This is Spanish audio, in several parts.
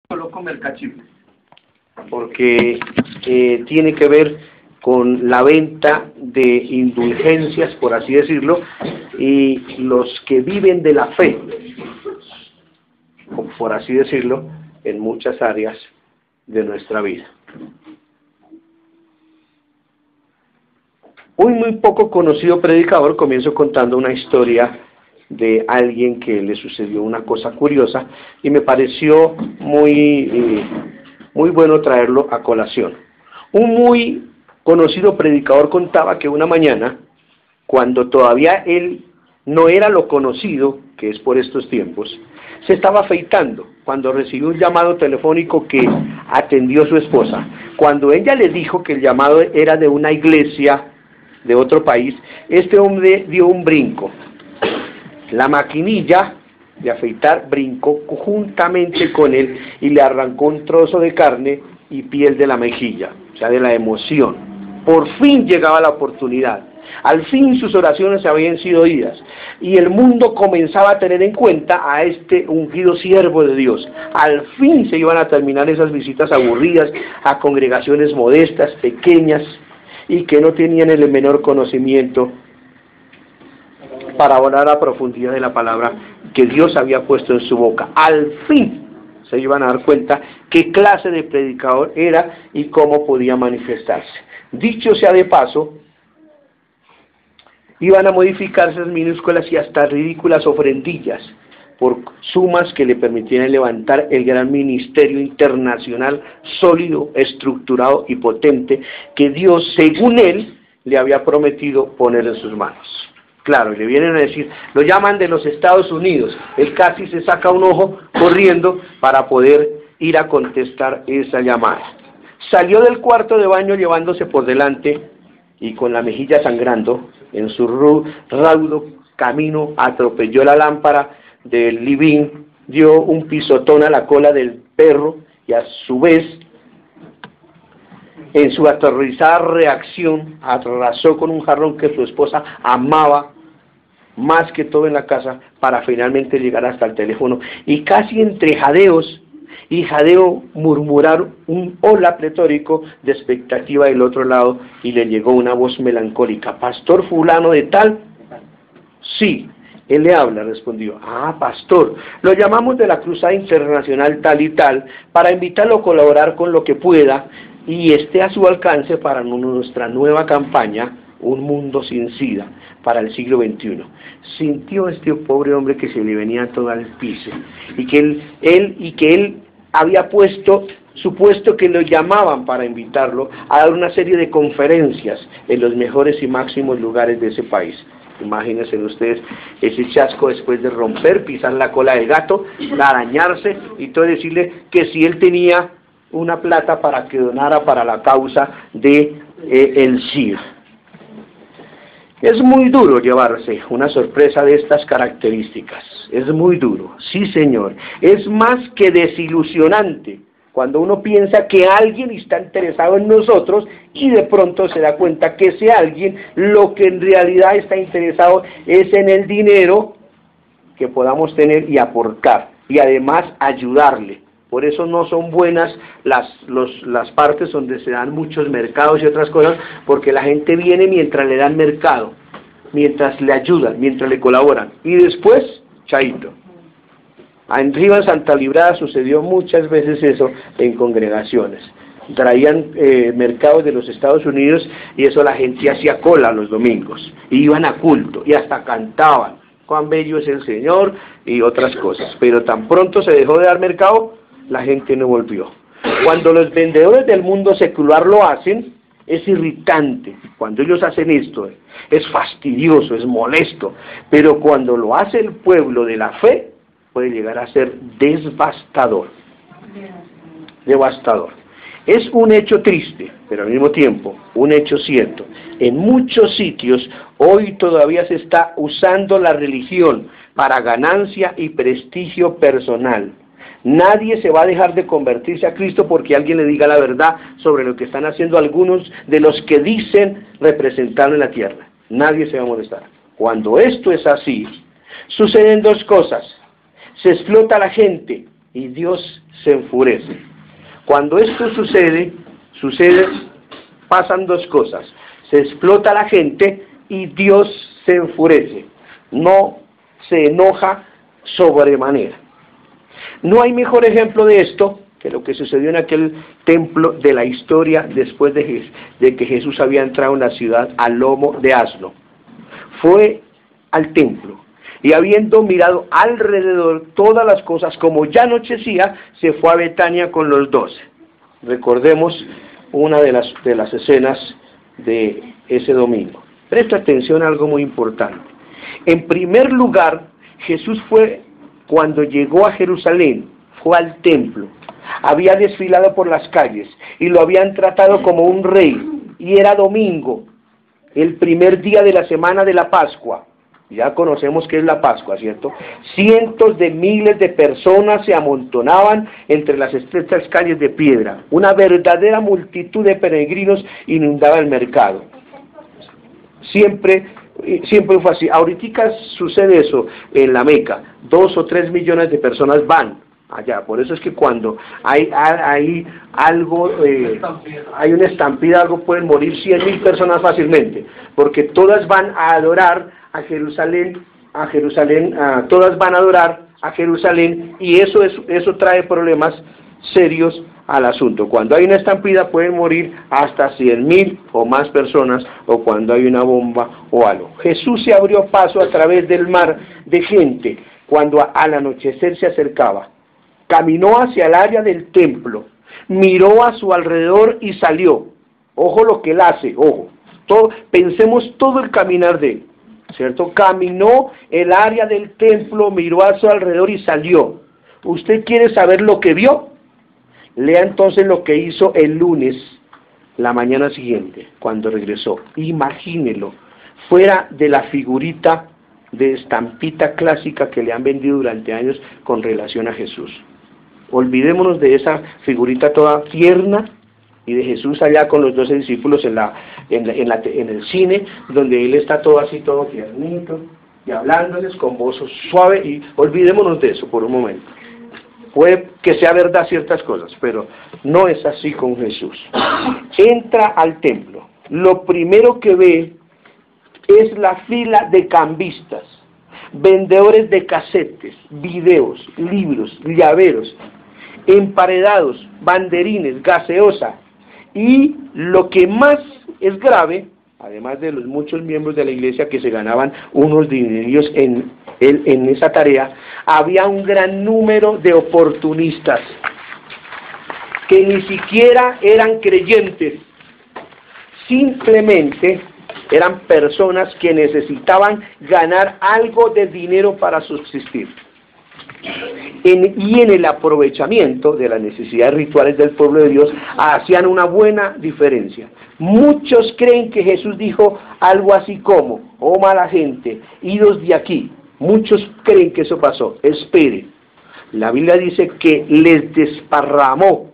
coloco mercachip porque tiene que ver con la venta de indulgencias, por así decirlo, y los que viven de la fe, por así decirlo, en muchas áreas de nuestra vida. Un muy poco conocido predicador, comienzo contando una historia de alguien que le sucedió una cosa curiosa y me pareció muy bueno traerlo a colación. Un muy conocido predicador contaba que una mañana, cuando todavía él no era lo conocido, que es por estos tiempos, se estaba afeitando cuando recibió un llamado telefónico que atendió su esposa. Cuando ella le dijo que el llamado era de una iglesia de otro país, este hombre dio un brinco. La maquinilla de afeitar brincó juntamente con él y le arrancó un trozo de carne y piel de la mejilla, o sea, de la emoción. Por fin llegaba la oportunidad. Al fin sus oraciones habían sido oídas y el mundo comenzaba a tener en cuenta a este ungido siervo de Dios. Al fin se iban a terminar esas visitas aburridas a congregaciones modestas, pequeñas y que no tenían el menor conocimiento para orar a profundidad de la palabra que Dios había puesto en su boca. Al fin se iban a dar cuenta qué clase de predicador era y cómo podía manifestarse. Dicho sea de paso, iban a modificarse esas minúsculas y hasta ridículas ofrendillas por sumas que le permitieran levantar el gran ministerio internacional sólido, estructurado y potente que Dios, según él, le había prometido poner en sus manos. Claro, y le vienen a decir, lo llaman de los Estados Unidos, él casi se saca un ojo corriendo para poder ir a contestar esa llamada. Salió del cuarto de baño llevándose por delante y con la mejilla sangrando, en su raudo camino atropelló la lámpara del living, dio un pisotón a la cola del perro y a su vez, en su aterrorizada reacción, arrasó con un jarrón que su esposa amaba más que todo en la casa para finalmente llegar hasta el teléfono y casi entre jadeos y jadeo murmurar un hola pletórico de expectativa del otro lado y le llegó una voz melancólica, ¿pastor fulano de tal? Sí, él le habla, respondió. Ah, pastor, lo llamamos de la Cruzada Internacional tal y tal para invitarlo a colaborar con lo que pueda y esté a su alcance para nuestra nueva campaña, Un Mundo Sin SIDA, para el siglo XXI. Sintió este pobre hombre que se le venía todo al piso y que él había supuesto que lo llamaban para invitarlo a dar una serie de conferencias en los mejores y máximos lugares de ese país. Imagínense ustedes ese chasco después de romper, pisar la cola del gato, arañarse y todo, decirle que si él tenía una plata para que donara para la causa de el SIDA. Es muy duro llevarse una sorpresa de estas características, es muy duro, sí señor, es más que desilusionante cuando uno piensa que alguien está interesado en nosotros y de pronto se da cuenta que ese alguien lo que en realidad está interesado es en el dinero que podamos tener y aportar y además ayudarle. Por eso no son buenas las partes donde se dan muchos mercados y otras cosas, porque la gente viene mientras le dan mercado, mientras le ayudan, mientras le colaboran. Y después, chaito. Arriba en Santa Librada sucedió muchas veces eso en congregaciones. Traían mercados de los Estados Unidos y eso la gente hacía cola los domingos. Y iban a culto y hasta cantaban. Cuán bello es el Señor y otras cosas. Pero tan pronto se dejó de dar mercado, la gente no volvió. Cuando los vendedores del mundo secular lo hacen, es irritante. Cuando ellos hacen esto, es fastidioso, es molesto. Pero cuando lo hace el pueblo de la fe, puede llegar a ser devastador. Devastador. Es un hecho triste, pero al mismo tiempo un hecho cierto. En muchos sitios hoy todavía se está usando la religión para ganancia y prestigio personal. Nadie se va a dejar de convertirse a Cristo porque alguien le diga la verdad sobre lo que están haciendo algunos de los que dicen representarlo en la tierra. Nadie se va a molestar. Cuando esto es así, suceden dos cosas. Se explota a la gente y Dios se enfurece. Cuando esto sucede, pasan dos cosas. Se explota la gente y Dios se enfurece. No se enoja sobremanera. No hay mejor ejemplo de esto que lo que sucedió en aquel templo de la historia después de que Jesús había entrado en la ciudad al lomo de asno. Fue al templo y habiendo mirado alrededor todas las cosas, como ya anochecía, se fue a Betania con los 12. Recordemos una de las escenas de ese domingo. Presta atención a algo muy importante. En primer lugar, Jesús cuando llegó a Jerusalén, fue al templo, había desfilado por las calles y lo habían tratado como un rey, y era domingo, el primer día de la semana de la Pascua. Ya conocemos qué es la Pascua, ¿cierto? Cientos de miles de personas se amontonaban entre las estrechas calles de piedra. Una verdadera multitud de peregrinos inundaba el mercado. Siempre fue así. Ahorita sucede eso en la Meca. 2 o 3 millones de personas van allá. Por eso es que cuando hay algo, hay una estampida, algo, pueden morir 100.000 personas fácilmente, porque todas van a adorar a Jerusalén, todas van a adorar a Jerusalén, y eso trae problemas serios al asunto. Cuando hay una estampida pueden morir hasta 100.000 o más personas, o cuando hay una bomba o algo. Jesús se abrió paso a través del mar de gente cuando al anochecer se acercaba. Caminó hacia el área del templo, miró a su alrededor y salió. Ojo lo que él hace, ojo. Pensemos todo el caminar de él, ¿cierto? Caminó el área del templo, miró a su alrededor y salió. ¿Usted quiere saber lo que vio? Lea entonces lo que hizo el lunes, la mañana siguiente, cuando regresó. Imagínelo, fuera de la figurita de estampita clásica que le han vendido durante años con relación a Jesús. Olvidémonos de esa figurita toda tierna y de Jesús allá con los 12 discípulos en el cine, donde él está todo así, todo tiernito, y hablándoles con voz suave, y olvidémonos de eso por un momento. Puede que sea verdad ciertas cosas, pero no es así con Jesús. Entra al templo. Lo primero que ve es la fila de cambistas, vendedores de casetes, videos, libros, llaveros, emparedados, banderines, gaseosa, y lo que más es grave, además de los muchos miembros de la iglesia que se ganaban unos dinerillos en esa tarea, había un gran número de oportunistas que ni siquiera eran creyentes, simplemente eran personas que necesitaban ganar algo de dinero para subsistir. Y en el aprovechamiento de las necesidades rituales del pueblo de Dios hacían una buena diferencia. Muchos creen que Jesús dijo algo así como: oh mala gente, idos de aquí. Muchos creen que eso pasó. Espere, la Biblia dice que les desparramó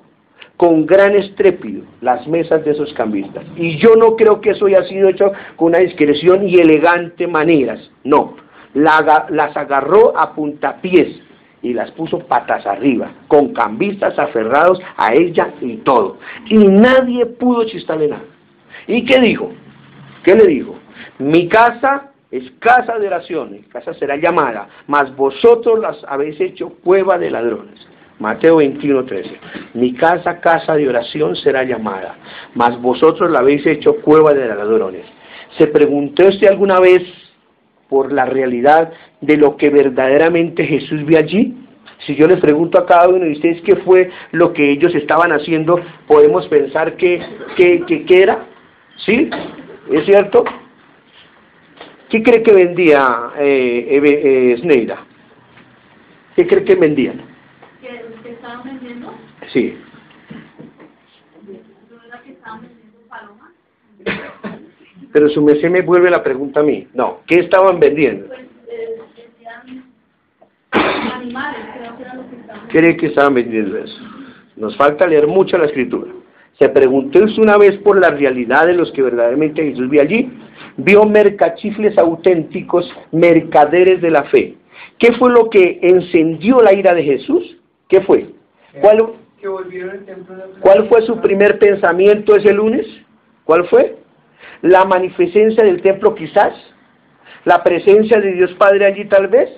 con gran estrépito las mesas de esos cambistas. Y yo no creo que eso haya sido hecho con una discreción y elegante maneras. No, las agarró a puntapiés y las puso patas arriba, con cambistas aferrados a ella y todo. Y nadie pudo chistarle nada. ¿Y qué dijo? ¿Qué le dijo? Mi casa es casa de oración, mi casa será llamada, mas vosotros las habéis hecho cueva de ladrones. Mateo 21:13. Mi casa, casa de oración será llamada, mas vosotros la habéis hecho cueva de ladrones. ¿Se preguntó usted alguna vez por la realidad de lo que verdaderamente Jesús vio allí? Si yo les pregunto a cada uno de ustedes qué fue lo que ellos estaban haciendo, podemos pensar que era, ¿sí? ¿Es cierto? ¿Qué cree que vendía Sneida? ¿Qué cree que vendían? ¿Que estaban vendiendo? Sí. ¿No era que estaban vendiendo palomas? Pero su merced me vuelve la pregunta a mí. No, ¿qué estaban vendiendo? Pues vendían animales, creo que era lo que estaban vendiendo. ¿Cree que estaban vendiendo eso? Nos falta leer mucho la Escritura. ¿Se preguntó usted una vez por la realidad de los que verdaderamente Jesús vio allí? Vio mercachifles auténticos, mercaderes de la fe. ¿Qué fue lo que encendió la ira de Jesús? ¿Qué fue? ¿Cuál fue su primer pensamiento ese lunes? ¿Cuál fue? ¿La magnificencia del templo quizás? ¿La presencia de Dios Padre allí tal vez?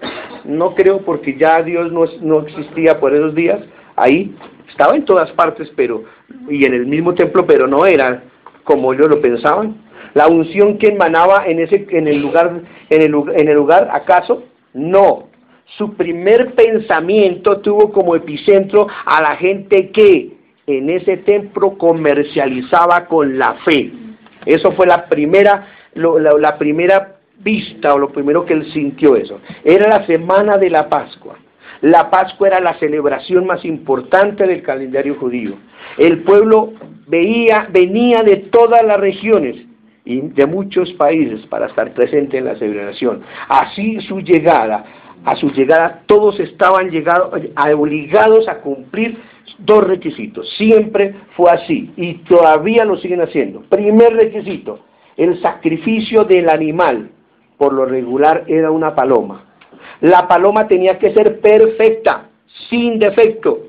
No creo, porque ya Dios no existía por esos días. Ahí estaba en todas partes, y en el mismo templo, pero no era como ellos lo pensaban. La unción que emanaba en el lugar, ¿acaso? No. Su primer pensamiento tuvo como epicentro a la gente que en ese templo comercializaba con la fe. Eso fue la primera vista, o lo primero que él sintió eso. Era la semana de la Pascua. La Pascua era la celebración más importante del calendario judío. El pueblo venía de todas las regiones y de muchos países para estar presente en la celebración. Así a su llegada todos estaban obligados a cumplir dos requisitos. Siempre fue así y todavía lo siguen haciendo. Primer requisito, el sacrificio del animal, por lo regular era una paloma. La paloma tenía que ser perfecta, sin defecto.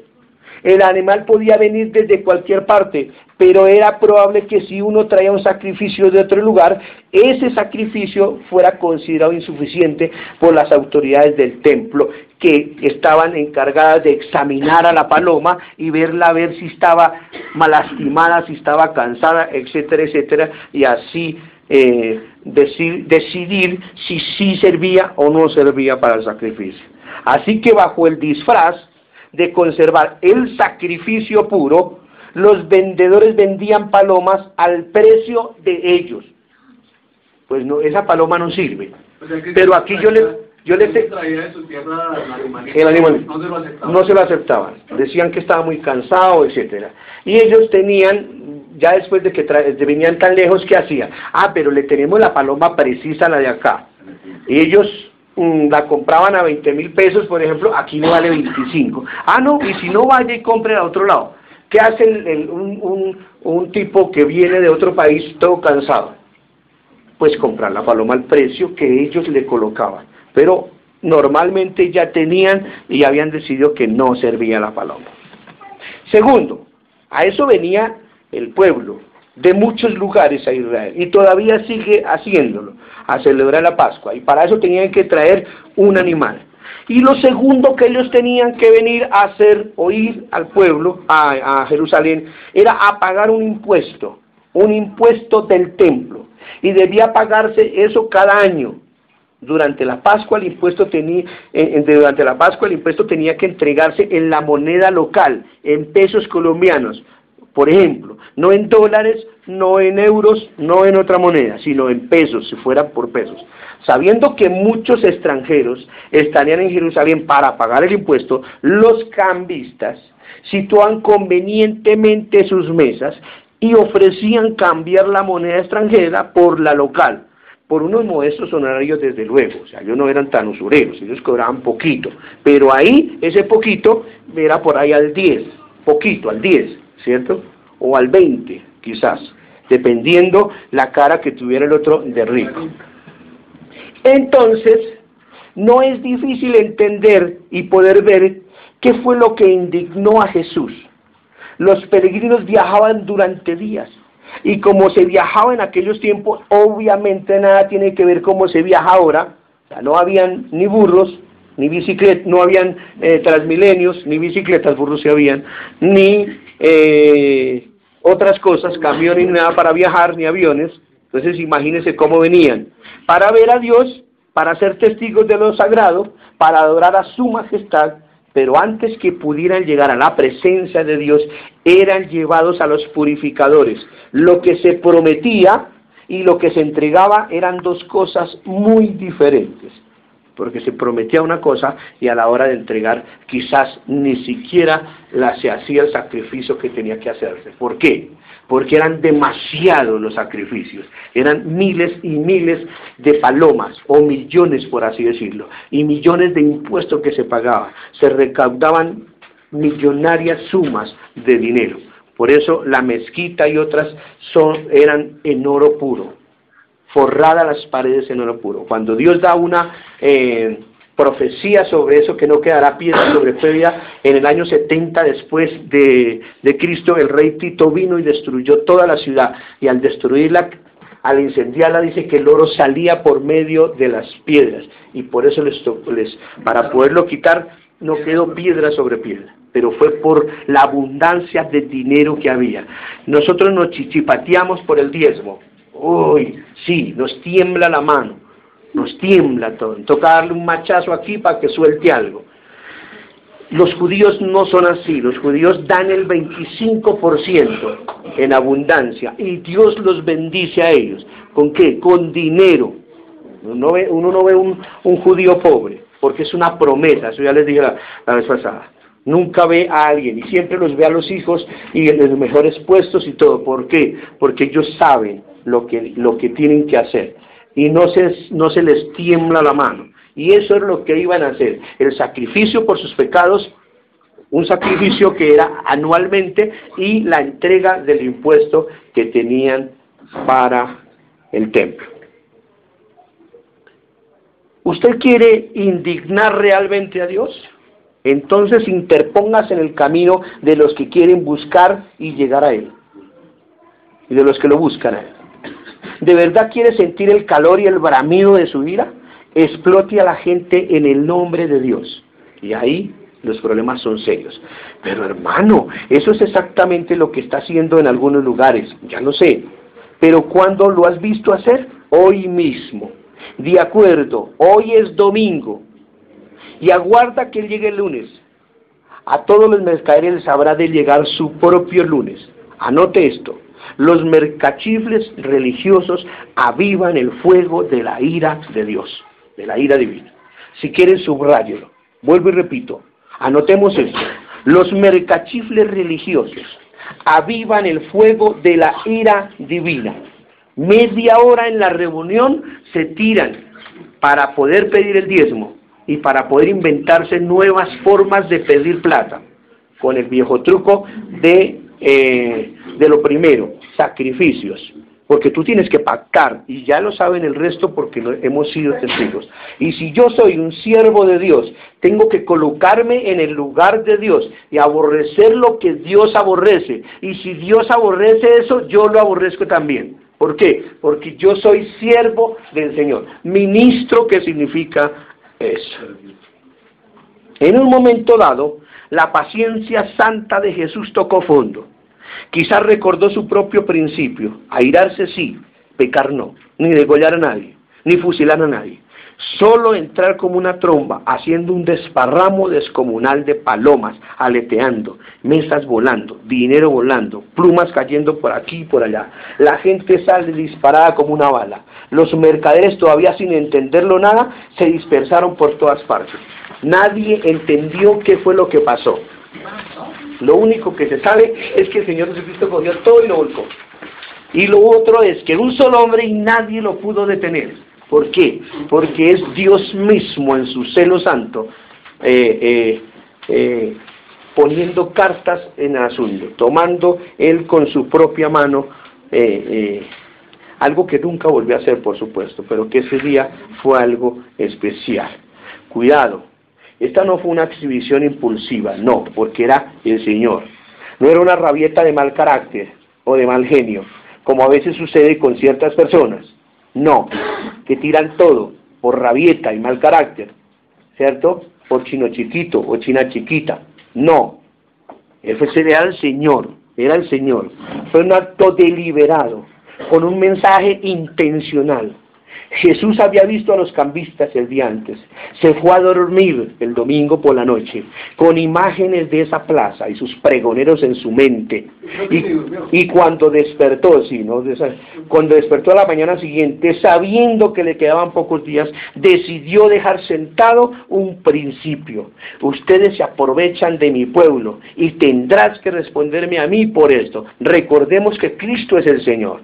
El animal podía venir desde cualquier parte, pero era probable que si uno traía un sacrificio de otro lugar, ese sacrificio fuera considerado insuficiente por las autoridades del templo, que estaban encargadas de examinar a la paloma y ver si estaba mal lastimada, si estaba cansada, etcétera, etcétera, y así decidir si sí servía o no servía para el sacrificio. Así que bajo el disfraz de conservar el sacrificio puro, los vendedores vendían palomas al precio de ellos. Pues no, esa paloma no sirve. Pero aquí traía de su tierra el animal no se lo aceptaban. Decían que estaba muy cansado, etcétera. Y ellos tenían, ya después de que venían tan lejos, ¿qué hacían? Pero le tenemos la paloma precisa, la de acá. Y ellos la compraban a 20.000 pesos, por ejemplo, aquí le vale 25. No, y si no, vaya y compre a otro lado. ¿Qué hace un tipo que viene de otro país todo cansado? Pues comprar la paloma al precio que ellos le colocaban. Pero normalmente ya tenían y habían decidido que no servía la paloma. Segundo, a eso venía el pueblo de muchos lugares a Israel, y todavía sigue haciéndolo, a celebrar la Pascua, y para eso tenían que traer un animal. Y lo segundo que ellos tenían que venir a hacer, o ir al pueblo, a Jerusalén, era a pagar un impuesto del templo, y debía pagarse eso cada año. Durante la Pascua el impuesto tenía que entregarse en la moneda local, en pesos colombianos. Por ejemplo, no en dólares, no en euros, no en otra moneda, sino en pesos, si fueran por pesos. Sabiendo que muchos extranjeros estarían en Jerusalén para pagar el impuesto, los cambistas situaban convenientemente sus mesas y ofrecían cambiar la moneda extranjera por la local, por unos modestos honorarios desde luego. O sea, ellos no eran tan usureros, ellos cobraban poquito, pero ahí ese poquito era por ahí al 10, poquito, al 10, ¿cierto? O al 20, quizás, dependiendo la cara que tuviera el otro de rico. Entonces, no es difícil entender y poder ver qué fue lo que indignó a Jesús. Los peregrinos viajaban durante días, y como se viajaba en aquellos tiempos, obviamente nada tiene que ver cómo se viaja ahora. O sea, no habían ni burros, ni bicicletas, no habían transmilenios, ni bicicletas, burros sí habían, ni otras cosas, camiones, ni nada para viajar, ni aviones. Entonces imagínense cómo venían, para ver a Dios, para ser testigos de lo sagrado, para adorar a su majestad, pero antes que pudieran llegar a la presencia de Dios, eran llevados a los purificadores. Lo que se prometía y lo que se entregaba eran dos cosas muy diferentes, porque se prometía una cosa y a la hora de entregar quizás ni siquiera se hacía el sacrificio que tenía que hacerse. ¿Por qué? Porque eran demasiados los sacrificios, eran miles y miles de palomas, o millones por así decirlo, y millones de impuestos que se pagaban, se recaudaban millonarias sumas de dinero. Por eso la mezquita y otras eran en oro puro, forradas las paredes en oro puro. Cuando Dios da una profecía sobre eso, que no quedará piedra sobre piedra. En el año 70 después de Cristo, el rey Tito vino y destruyó toda la ciudad, y al destruirla, al incendiarla, dice que el oro salía por medio de las piedras, y por eso para poderlo quitar no quedó piedra sobre piedra, pero fue por la abundancia de dinero que había. Nosotros nos chichipateamos por el diezmo. Uy, sí, nos tiembla la mano, nos tiembla todo, toca darle un machazo aquí para que suelte algo. Los judíos no son así, los judíos dan el 25% en abundancia, y Dios los bendice a ellos. ¿Con qué? Con dinero. Uno no ve un judío pobre, porque es una promesa, eso ya les dije la vez pasada. Nunca ve a alguien, y siempre los ve a los hijos y en los mejores puestos y todo. ¿Por qué? Porque ellos saben lo que tienen que hacer, y no se les tiembla la mano. Y eso es lo que iban a hacer, el sacrificio por sus pecados, un sacrificio que era anualmente, y la entrega del impuesto que tenían para el templo. ¿Usted quiere indignar realmente a Dios? Entonces interpóngase en el camino de los que quieren buscar y llegar a Él, y de los que lo buscan a Él. ¿De verdad quiere sentir el calor y el bramido de su ira? Explote a la gente en el nombre de Dios, y ahí los problemas son serios. Pero hermano, eso es exactamente lo que está haciendo en algunos lugares, ya lo sé, pero ¿cuándo lo has visto hacer? Hoy mismo. De acuerdo, hoy es domingo, y aguarda que llegue el lunes. A todos los mercaderes les habrá de llegar su propio lunes. Anote esto: los mercachifles religiosos avivan el fuego de la ira de Dios, de la ira divina. Si quieren, subráyelo. Vuelvo y repito, anotemos esto: los mercachifles religiosos avivan el fuego de la ira divina. Media hora en la reunión se tiran para poder pedir el diezmo y para poder inventarse nuevas formas de pedir plata, con el viejo truco de lo primero, sacrificios, porque tú tienes que pactar, y ya lo saben el resto porque hemos sido testigos. Y si yo soy un siervo de Dios, tengo que colocarme en el lugar de Dios y aborrecer lo que Dios aborrece, y si Dios aborrece eso, yo lo aborrezco también. ¿Por qué? Porque yo soy siervo del Señor. Ministro, ¿qué significa eso? En un momento dado, la paciencia santa de Jesús tocó fondo. Quizás recordó su propio principio: airarse sí, pecar no, ni degollar a nadie, ni fusilar a nadie. Solo entrar como una tromba, haciendo un desparramo descomunal de palomas, aleteando, mesas volando, dinero volando, plumas cayendo por aquí y por allá. La gente sale disparada como una bala. Los mercaderes, todavía sin entenderlo nada, se dispersaron por todas partes. Nadie entendió qué fue lo que pasó. Lo único que se sabe es que el Señor Jesucristo cogió todo y lo volcó. Y lo otro es que un solo hombre y nadie lo pudo detener. ¿Por qué? Porque es Dios mismo en su celo santo poniendo cartas en el asunto, tomando Él con su propia mano algo que nunca volvió a hacer, por supuesto, pero que ese día fue algo especial. Cuidado, esta no fue una exhibición impulsiva, no, porque era el Señor. No era una rabieta de mal carácter o de mal genio, como a veces sucede con ciertas personas. No, que tiran todo por rabieta y mal carácter, ¿cierto? Por chino chiquito o china chiquita. No, ese era el Señor, era el Señor. Fue un acto deliberado, con un mensaje intencional. Jesús había visto a los cambistas el día antes, se fue a dormir el domingo por la noche, con imágenes de esa plaza y sus pregoneros en su mente, y cuando despertó, cuando despertó a la mañana siguiente, sabiendo que le quedaban pocos días, decidió dejar sentado un principio: ustedes se aprovechan de mi pueblo, y tendrás que responderme a mí por esto. Recordemos que Cristo es el Señor.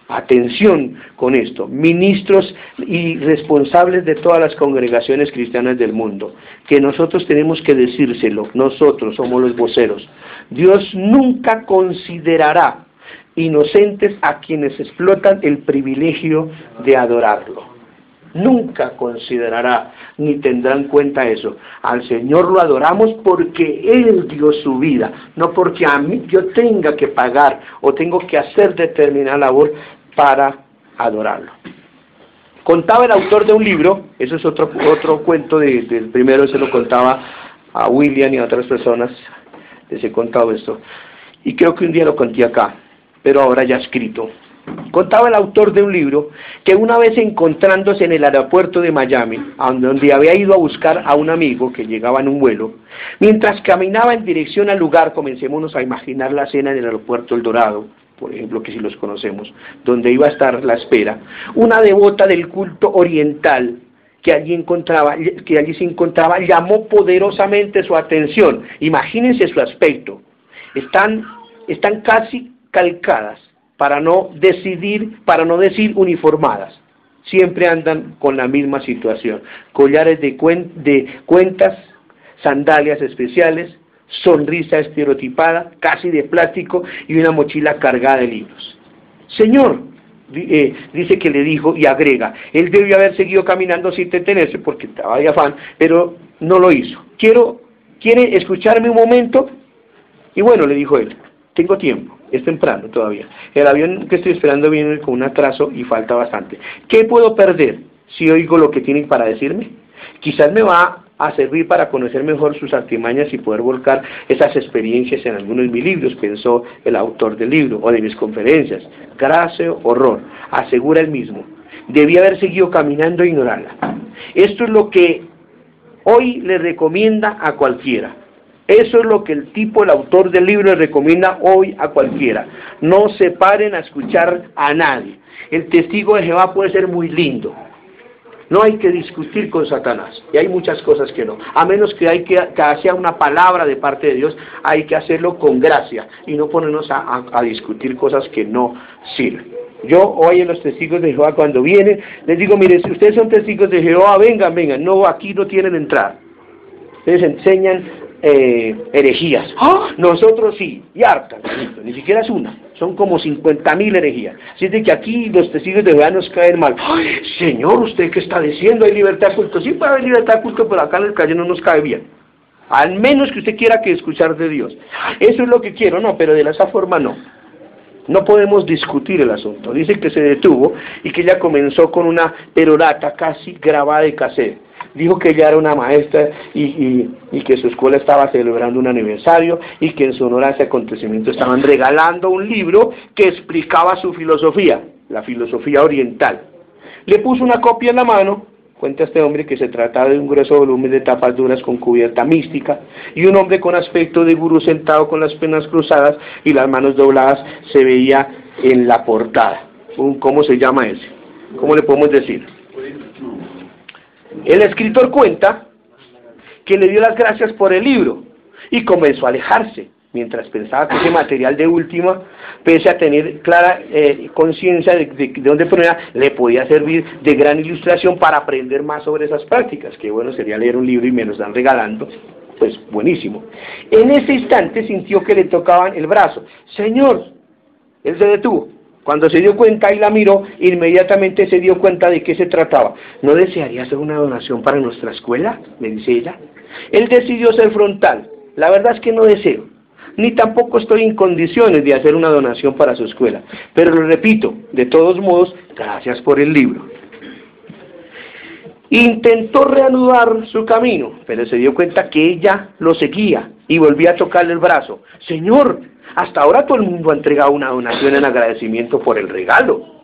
Atención con esto, ministros y responsables de todas las congregaciones cristianas del mundo, que nosotros tenemos que decírselo, nosotros somos los voceros. Dios nunca considerará inocentes a quienes explotan el privilegio de adorarlo. nunca considerará ni tendrá en cuenta eso. Al Señor lo adoramos porque Él dio su vida, no porque a mí yo tenga que pagar o tengo que hacer determinada labor para adorarlo. Contaba el autor de un libro, eso es otro cuento del primero, se lo contaba a William y a otras personas, les he contado esto, y creo que un día lo conté acá, pero ahora ya escrito. Contaba el autor de un libro que una vez encontrándose en el aeropuerto de Miami, donde había ido a buscar a un amigo que llegaba en un vuelo, mientras caminaba en dirección al lugar, comencémonos a imaginar la escena en el aeropuerto El Dorado, por ejemplo, que si los conocemos, donde iba a estar la espera, una devota del culto oriental que allí se encontraba, llamó poderosamente su atención. Imagínense su aspecto. Están casi calcadas, para no decir uniformadas. Siempre andan con la misma situación. Collares de cuentas, sandalias especiales, sonrisa estereotipada, casi de plástico, y una mochila cargada de libros. Señor, dice que le dijo y agrega, él debió haber seguido caminando sin detenerse porque estaba de afán, pero no lo hizo. ¿Quiere escucharme un momento? Y bueno, le dijo él, tengo tiempo, es temprano todavía. El avión que estoy esperando viene con un atraso y falta bastante. ¿Qué puedo perder si oigo lo que tienen para decirme? Quizás me va a servir para conocer mejor sus artimañas y poder volcar esas experiencias en algunos de mis libros, pensó el autor del libro, o de mis conferencias. Graso horror, asegura él mismo. Debía haber seguido caminando e ignorarla. Esto es lo que hoy le recomienda a cualquiera. Eso es lo que el autor del libro le recomienda hoy a cualquiera. No se paren a escuchar a nadie. El testigo de Jehová puede ser muy lindo. No hay que discutir con Satanás, y hay muchas cosas que no. A menos que sea una palabra de parte de Dios, hay que hacerlo con gracia, y no ponernos a discutir cosas que no sirven. Yo hoy en los testigos de Jehová, cuando vienen, les digo, mire, si ustedes son testigos de Jehová, vengan, no, aquí no tienen entrar. Les enseñan herejías. ¡Ah! Nosotros sí, y hartas, ni siquiera es una, son como 50.000 herejías. Así es de que aquí los testigos de Jehová nos caen mal. ¡Ay, Señor, usted qué está diciendo! ¿Hay libertad de culto? Sí, puede haber libertad de culto, pero acá en el calle no nos cae bien. Al menos que usted quiera que escuchar de Dios. Eso es lo que quiero, no, pero de esa forma no. No podemos discutir el asunto. Dice que se detuvo y que ella comenzó con una perorata casi grabada de cassette. Dijo que ella era una maestra y que su escuela estaba celebrando un aniversario y que en su honor a ese acontecimiento estaban regalando un libro que explicaba su filosofía, la filosofía oriental. Le puso una copia en la mano, cuenta este hombre que se trataba de un grueso volumen de tapas duras con cubierta mística, y un hombre con aspecto de gurú sentado con las piernas cruzadas y las manos dobladas se veía en la portada. ¿Cómo se llama ese? ¿Cómo le podemos decir? El escritor cuenta que le dio las gracias por el libro y comenzó a alejarse, mientras pensaba que ese material de última, pese a tener clara conciencia de dónde ponía, le podía servir de gran ilustración para aprender más sobre esas prácticas, que bueno sería leer un libro y me lo están regalando, pues buenísimo. En ese instante sintió que le tocaban el brazo. Señor, él se detuvo. Cuando se dio cuenta y la miró, inmediatamente se dio cuenta de qué se trataba. ¿No desearía hacer una donación para nuestra escuela?, me dice ella. Él decidió ser frontal. La verdad es que no deseo, ni tampoco estoy en condiciones de hacer una donación para su escuela. Pero lo repito, de todos modos, gracias por el libro. Intentó reanudar su camino, pero se dio cuenta que ella lo seguía y volvía a tocarle el brazo. Señor, hasta ahora todo el mundo ha entregado una donación en agradecimiento por el regalo.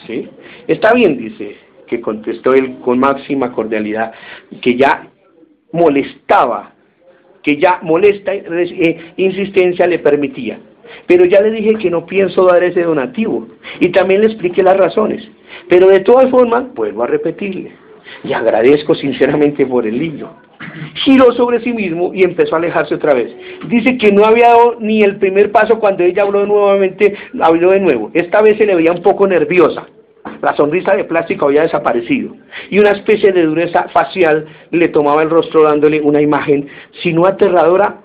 ¿Sí? Está bien, dice, que contestó él con máxima cordialidad, que ya molesta insistencia le permitía. Pero ya le dije que no pienso dar ese donativo, y también le expliqué las razones. Pero de todas formas, vuelvo a repetirle, y agradezco sinceramente por el libro. Giró sobre sí mismo y empezó a alejarse otra vez. Dice que no había dado ni el primer paso cuando ella habló de nuevo. Esta vez se le veía un poco nerviosa. La sonrisa de plástico había desaparecido y una especie de dureza facial le tomaba el rostro, dándole una imagen, si no aterradora,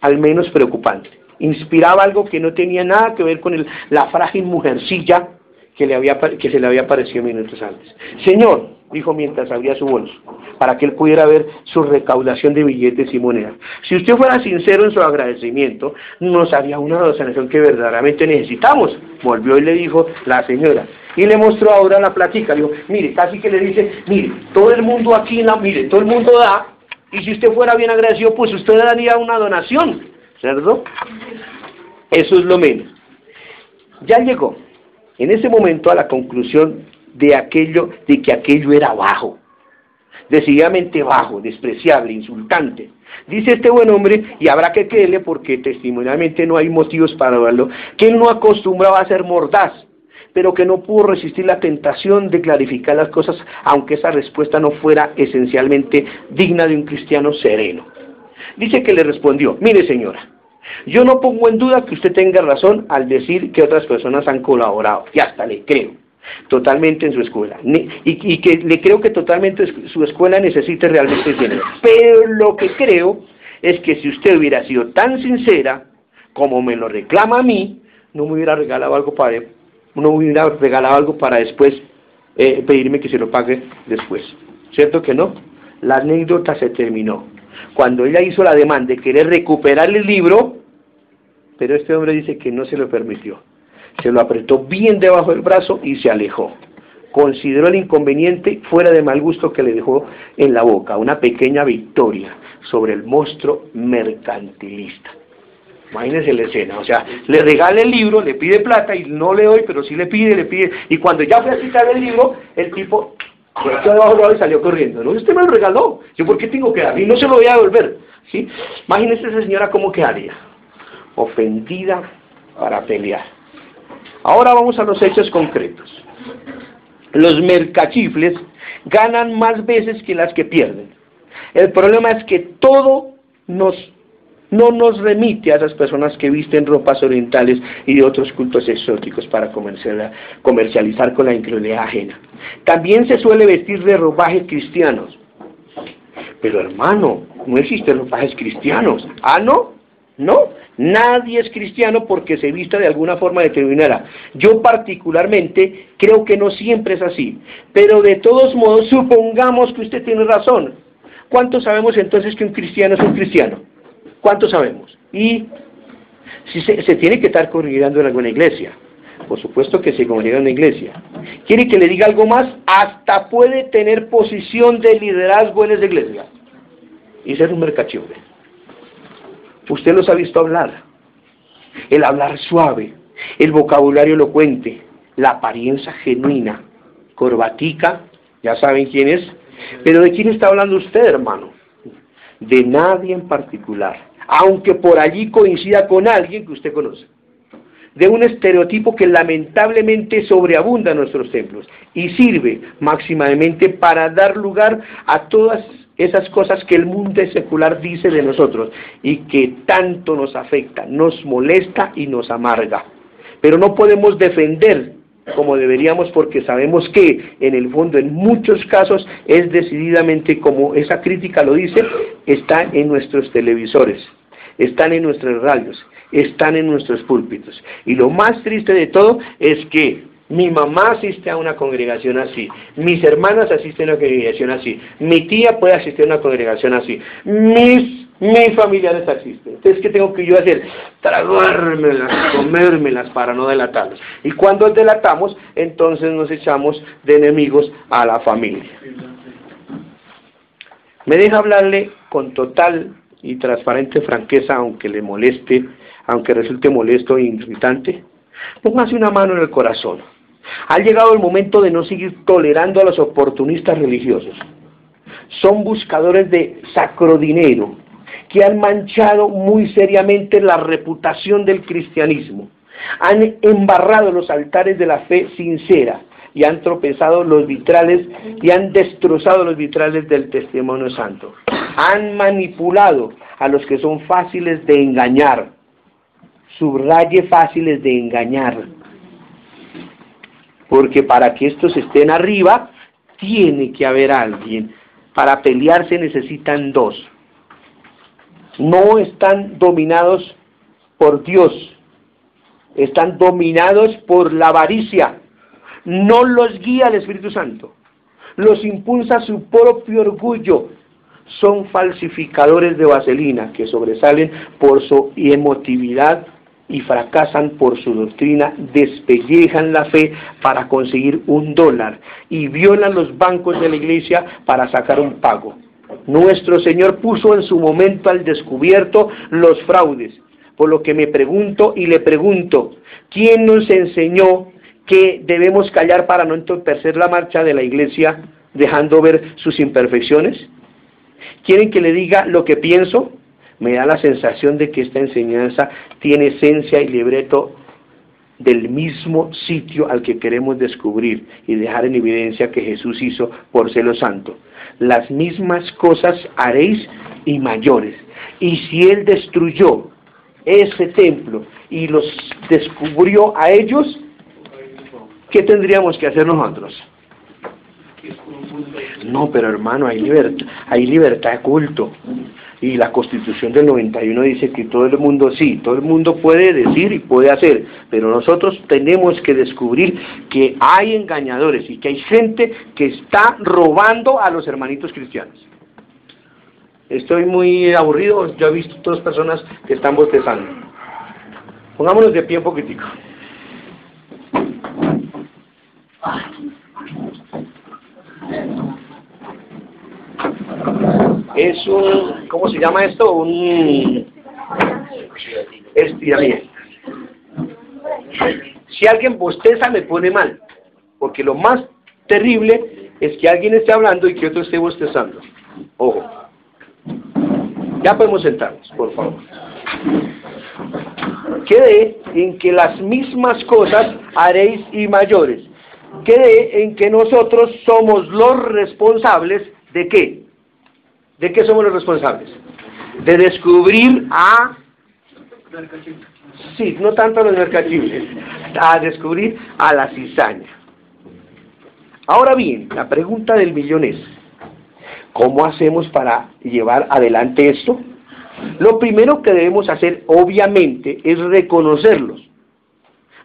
al menos preocupante. Inspiraba algo que no tenía nada que ver con la frágil mujercilla que se le había aparecido minutos antes. Señor, dijo mientras abría su bolso, para que él pudiera ver su recaudación de billetes y monedas. Si usted fuera sincero en su agradecimiento, nos haría una donación que verdaderamente necesitamos. Volvió y le dijo la señora, y le mostró ahora la platica. Le dijo, mire, casi que le dice, mire, todo el mundo aquí, mire, todo el mundo da, y si usted fuera bien agradecido, pues usted daría una donación, ¿cierto? Eso es lo menos. Ya llegó, en ese momento, a la conclusión de que aquello era bajo, decididamente bajo, despreciable, insultante. Dice este buen hombre, y habrá que creerle porque testimonialmente no hay motivos para verlo, que él no acostumbraba a ser mordaz, pero que no pudo resistir la tentación de clarificar las cosas, aunque esa respuesta no fuera esencialmente digna de un cristiano sereno. Dice que le respondió, mire señora, yo no pongo en duda que usted tenga razón al decir que otras personas han colaborado, y hasta le creo totalmente en su escuela, y que le creo que totalmente su escuela necesite realmente dinero, pero lo que creo es que si usted hubiera sido tan sincera como me lo reclama a mí, no me hubiera regalado algo para después pedirme que se lo pague después, ¿cierto que no? La anécdota se terminó cuando ella hizo la demanda de querer recuperar el libro, pero este hombre dice que no se lo permitió. Se lo apretó bien debajo del brazo y se alejó. Consideró el inconveniente fuera de mal gusto que le dejó en la boca, una pequeña victoria sobre el monstruo mercantilista. Imagínense la escena, o sea, le regala el libro, le pide plata y no le doy, pero sí le pide, y cuando ya fue a quitar el libro, el tipo se debajo del brazo y salió corriendo. No, usted me lo regaló, ¿yo por qué tengo que dar? Y no se lo voy a devolver, ¿sí? Imagínense esa señora cómo quedaría, ofendida para pelear. Ahora vamos a los hechos concretos. Los mercachifles ganan más veces que las que pierden. El problema es que todo no nos remite a esas personas que visten ropas orientales y de otros cultos exóticos para comercializar con la incredulidad ajena. También se suele vestir de ropajes cristianos. Pero hermano, no existen ropajes cristianos. ¿Ah, no? No, nadie es cristiano porque se vista de alguna forma determinada. Yo particularmente creo que no siempre es así, pero de todos modos supongamos que usted tiene razón. ¿Cuántos sabemos entonces que un cristiano es un cristiano? ¿Cuántos sabemos? Y si se tiene que estar congregando en alguna iglesia, por supuesto que se congrega en una iglesia. ¿Quiere que le diga algo más? Hasta puede tener posición de liderazgo en esa iglesia y ser un mercachifle. Usted los ha visto hablar, el hablar suave, el vocabulario elocuente, la apariencia genuina, corbatica, ya saben quién es, pero ¿de quién está hablando usted, hermano? De nadie en particular, aunque por allí coincida con alguien que usted conoce, de un estereotipo que lamentablemente sobreabunda en nuestros templos y sirve máximamente para dar lugar a todas esas cosas que el mundo secular dice de nosotros y que tanto nos afecta, nos molesta y nos amarga. Pero no podemos defender como deberíamos porque sabemos que en el fondo en muchos casos es decididamente como esa crítica lo dice, está en nuestros televisores, están en nuestras radios, están en nuestros púlpitos. Y lo más triste de todo es que mi mamá asiste a una congregación así, mis hermanas asisten a una congregación así, mi tía puede asistir a una congregación así, mis familiares asisten. Entonces, ¿qué tengo que yo hacer? Tragármelas, comérmelas para no delatarlos. Y cuando delatamos, entonces nos echamos de enemigos a la familia. Me deja hablarle con total y transparente franqueza, aunque le moleste, aunque resulte molesto e irritante. Póngase una mano en el corazón. Ha llegado el momento de no seguir tolerando a los oportunistas religiosos. Son buscadores de sacrodinero que han manchado muy seriamente la reputación del cristianismo. Han embarrado los altares de la fe sincera y han tropezado los vitrales y han destrozado los vitrales del testimonio santo. Han manipulado a los que son fáciles de engañar. Subraye fáciles de engañar. Porque para que estos estén arriba, tiene que haber alguien. Para pelear se necesitan dos. No están dominados por Dios. Están dominados por la avaricia. No los guía el Espíritu Santo. los impulsa su propio orgullo. Son falsificadores de vaselina que sobresalen por su emotividad y fracasan por su doctrina, despellejan la fe para conseguir $1 y violan los bancos de la iglesia para sacar un pago. Nuestro Señor puso en su momento al descubierto los fraudes, por lo que me pregunto y le pregunto, ¿quién nos enseñó que debemos callar para no entorpecer la marcha de la iglesia dejando ver sus imperfecciones? ¿Quieren que le diga lo que pienso? Me da la sensación de que esta enseñanza tiene esencia y libreto del mismo sitio al que queremos descubrir y dejar en evidencia que Jesús hizo por celo santo. Las mismas cosas haréis y mayores. Y si Él destruyó ese templo y los descubrió a ellos, ¿qué tendríamos que hacer nosotros? No, pero hermano, hay libertad de culto. Y la Constitución del 91 dice que todo el mundo sí, todo el mundo puede decir y puede hacer, pero nosotros tenemos que descubrir que hay engañadores y que hay gente que está robando a los hermanitos cristianos. Estoy muy aburrido, yo he visto todas personas que están bostezando. Pongámonos de pie un poquitico. Es un, ¿cómo se llama esto? Un estiramiento. Si alguien bosteza me pone mal, porque lo más terrible es que alguien esté hablando y que otro esté bostezando. Ojo. Ya podemos sentarnos, por favor. Quede en que las mismas cosas haréis y mayores. Quede en que nosotros somos los responsables ¿de qué? ¿De qué somos los responsables? De descubrir a... Sí, no tanto a los mercachiles, a descubrir a la cizaña. Ahora bien, la pregunta del millón es, ¿cómo hacemos para llevar adelante esto? Lo primero que debemos hacer, obviamente, es reconocerlos.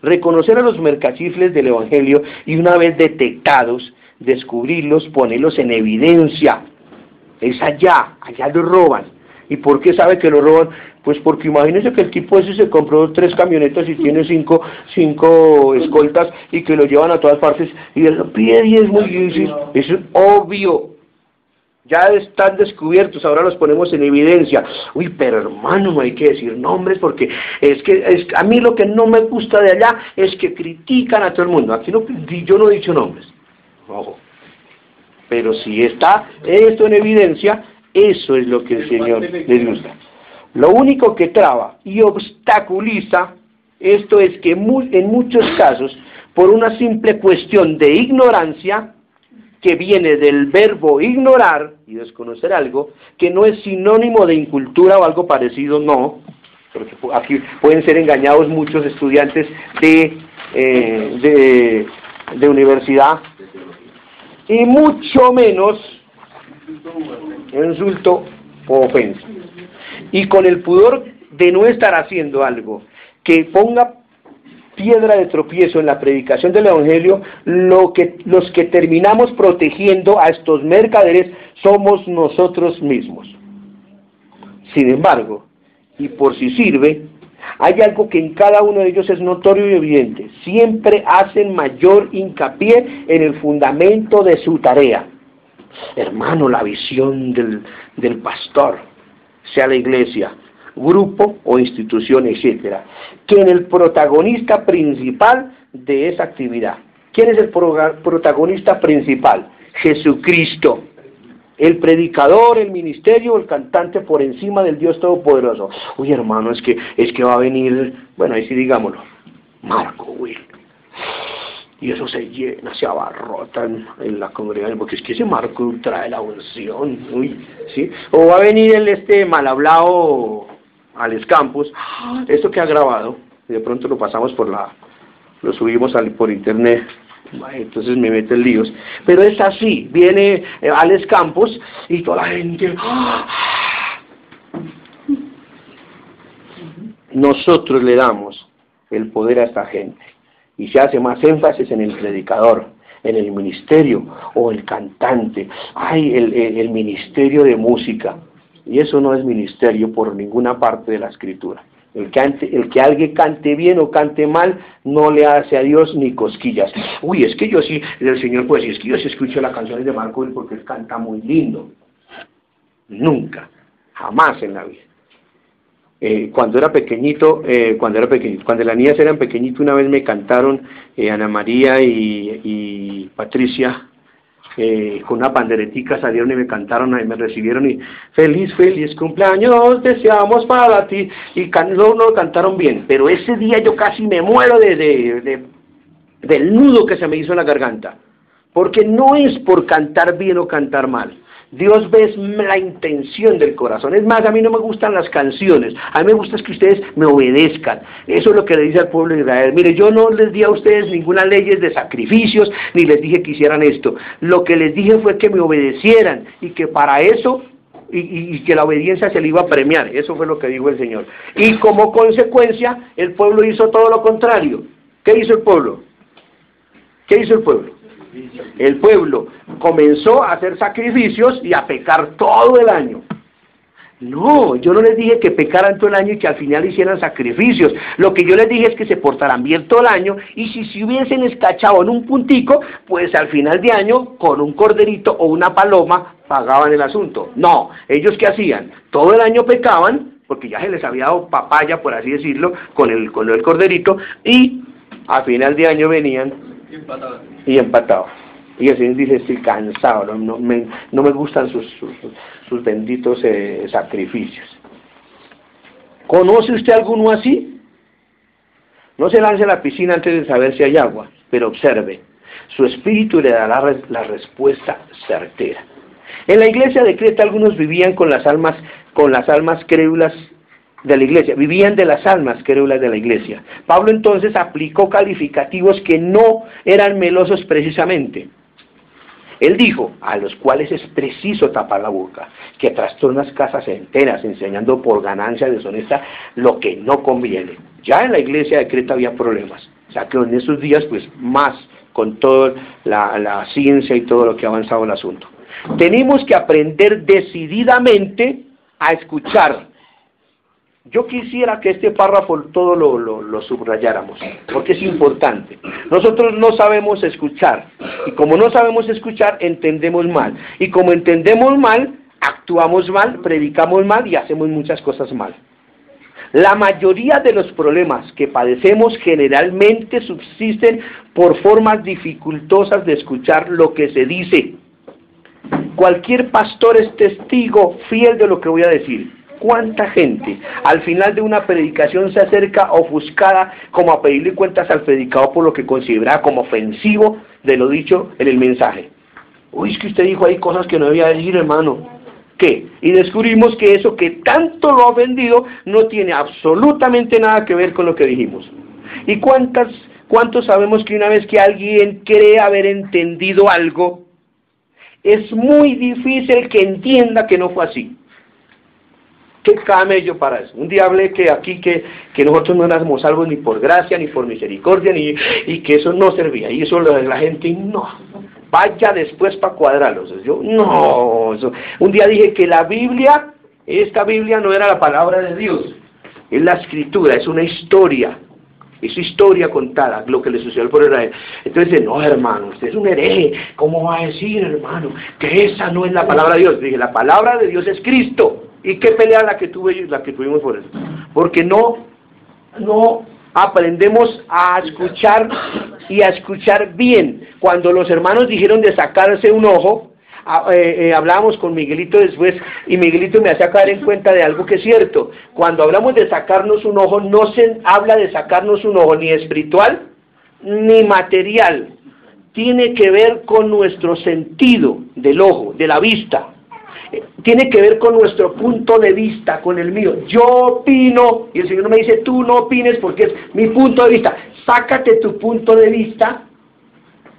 Reconocer a los mercachifles del Evangelio y una vez detectados, descubrirlos, ponerlos en evidencia. Es allá lo roban. ¿Y por qué sabe que lo roban? Pues porque imagínense que el tipo ese se compró 3 camionetas y tiene 5 escoltas y que lo llevan a todas partes y él pide diezmo y dice, eso es obvio. Ya están descubiertos, ahora los ponemos en evidencia. Uy, pero hermano, no hay que decir nombres porque a mí lo que no me gusta de allá es que critican a todo el mundo. Aquí no, yo no he dicho nombres. Ojo. Pero si está esto en evidencia, eso es lo que el Señor les gusta. Lo único que traba y obstaculiza esto es que en muchos casos, por una simple cuestión de ignorancia, que viene del verbo ignorar y desconocer algo, que no es sinónimo de incultura o algo parecido, no, porque aquí pueden ser engañados muchos estudiantes de universidad, y mucho menos insulto o ofensa. Y con el pudor de no estar haciendo algo que ponga piedra de tropiezo en la predicación del Evangelio, los que terminamos protegiendo a estos mercaderes somos nosotros mismos. Sin embargo, y por si sirve, hay algo que en cada uno de ellos es notorio y evidente. Siempre hacen mayor hincapié en el fundamento de su tarea. Hermano, la visión del pastor, sea la iglesia, grupo o institución, etcétera, que en el protagonista principal de esa actividad. ¿Quién es el protagonista principal? Jesucristo. El predicador, el ministerio, el cantante por encima del Dios Todopoderoso. Uy, hermano, es que va a venir, bueno, ahí sí digámoslo, Marco Will. Y eso se llena, se abarrota en la congregación, porque es que ese Marco trae la unción, uy, ¿sí? O va a venir el mal hablado Alex Campos, esto que ha grabado, y de pronto lo pasamos lo subimos por internet, entonces me mete en líos, pero es así, viene Alex Campos y toda la gente, nosotros le damos el poder a esta gente, y se hace más énfasis en el predicador, en el ministerio, o el cantante, ay, el ministerio de música, y eso no es ministerio por ninguna parte de la Escritura. El que alguien cante bien o cante mal, no le hace a Dios ni cosquillas. Uy, es que yo sí, el Señor puede decir, es que yo sí escucho las canciones de Marco porque él canta muy lindo. Nunca, jamás en la vida. Cuando era pequeñito, cuando las niñas eran pequeñitas, una vez me cantaron Ana María y Patricia, con una panderetica salieron y me cantaron, y me recibieron y feliz, feliz cumpleaños deseamos para ti, y no lo cantaron bien, pero ese día yo casi me muero del nudo que se me hizo en la garganta, porque no es por cantar bien o cantar mal. Dios ve la intención del corazón. Es más, a mí no me gustan las canciones, a mí me gusta es que ustedes me obedezcan. Eso es lo que le dice al pueblo de Israel. Mire, yo no les di a ustedes ninguna ley de sacrificios, ni les dije que hicieran esto. Lo que les dije fue que me obedecieran, y que para eso, y que la obediencia se le iba a premiar. Eso fue lo que dijo el Señor. Y como consecuencia, el pueblo hizo todo lo contrario. ¿Qué hizo el pueblo? ¿Qué hizo el pueblo? El pueblo comenzó a hacer sacrificios y a pecar todo el año. No, yo no les dije que pecaran todo el año y que al final hicieran sacrificios. Lo que yo les dije es que se portaran bien todo el año, y si se hubiesen escachado en un puntico, pues al final de año, con un corderito o una paloma, pagaban el asunto. No, ellos ¿qué hacían? Todo el año pecaban, porque ya se les había dado papaya, por así decirlo, con el corderito, y al final de año venían y empatado. Y el Señor dice, estoy cansado, no me gustan sus benditos sacrificios. ¿Conoce usted alguno así? No se lance a la piscina antes de saber si hay agua, pero observe, su espíritu le dará la respuesta certera. En la iglesia de Creta algunos vivían con las almas crédulas de la iglesia, vivían de las almas crédulas de la iglesia. Pablo entonces aplicó calificativos que no eran melosos precisamente. Él dijo, a los cuales es preciso tapar la boca, que trastornan casas enteras, enseñando por ganancia deshonesta lo que no conviene. Ya en la iglesia de Creta había problemas, o sea que en esos días pues más, con toda la ciencia y todo lo que ha avanzado el asunto. Tenemos que aprender decididamente a escuchar. Yo quisiera que este párrafo todo lo subrayáramos, porque es importante. Nosotros no sabemos escuchar, y como no sabemos escuchar, entendemos mal. Y como entendemos mal, actuamos mal, predicamos mal y hacemos muchas cosas mal. La mayoría de los problemas que padecemos generalmente subsisten por formas dificultosas de escuchar lo que se dice. Cualquier pastor es testigo fiel de lo que voy a decir. ¿Cuánta gente al final de una predicación se acerca ofuscada como a pedirle cuentas al predicador por lo que considera como ofensivo de lo dicho en el mensaje? Uy, es que usted dijo ahí cosas que no debía decir, hermano. ¿Qué? Y descubrimos que eso que tanto lo ha ofendido no tiene absolutamente nada que ver con lo que dijimos. ¿Y cuántos sabemos que una vez que alguien cree haber entendido algo, es muy difícil que entienda que no fue así? ¿Qué camello para eso? Un día hablé que nosotros no éramos salvos ni por gracia, ni por misericordia, y que eso no servía. Y eso la gente, no, vaya después para cuadrarlos. Yo, no, eso. Un día dije que esta Biblia no era la palabra de Dios, es la Escritura, es una historia. Es historia contada, lo que le sucedió al pueblo de Israel. Entonces dice, no, hermano, usted es un hereje. ¿Cómo va a decir, hermano, que esa no es la palabra de Dios? Dije, la palabra de Dios es Cristo. ¿Y qué pelea la que tuvimos por eso? Porque no aprendemos a escuchar y a escuchar bien. Cuando los hermanos dijeron de sacarse un ojo, hablábamos con Miguelito después, y Miguelito me hacía caer en cuenta de algo que es cierto. Cuando hablamos de sacarnos un ojo, no se habla de sacarnos un ojo ni espiritual ni material. Tiene que ver con nuestro sentido del ojo, de la vista. Tiene que ver con nuestro punto de vista, con el mío. Yo opino, y el Señor me dice, tú no opines porque es mi punto de vista. Sácate tu punto de vista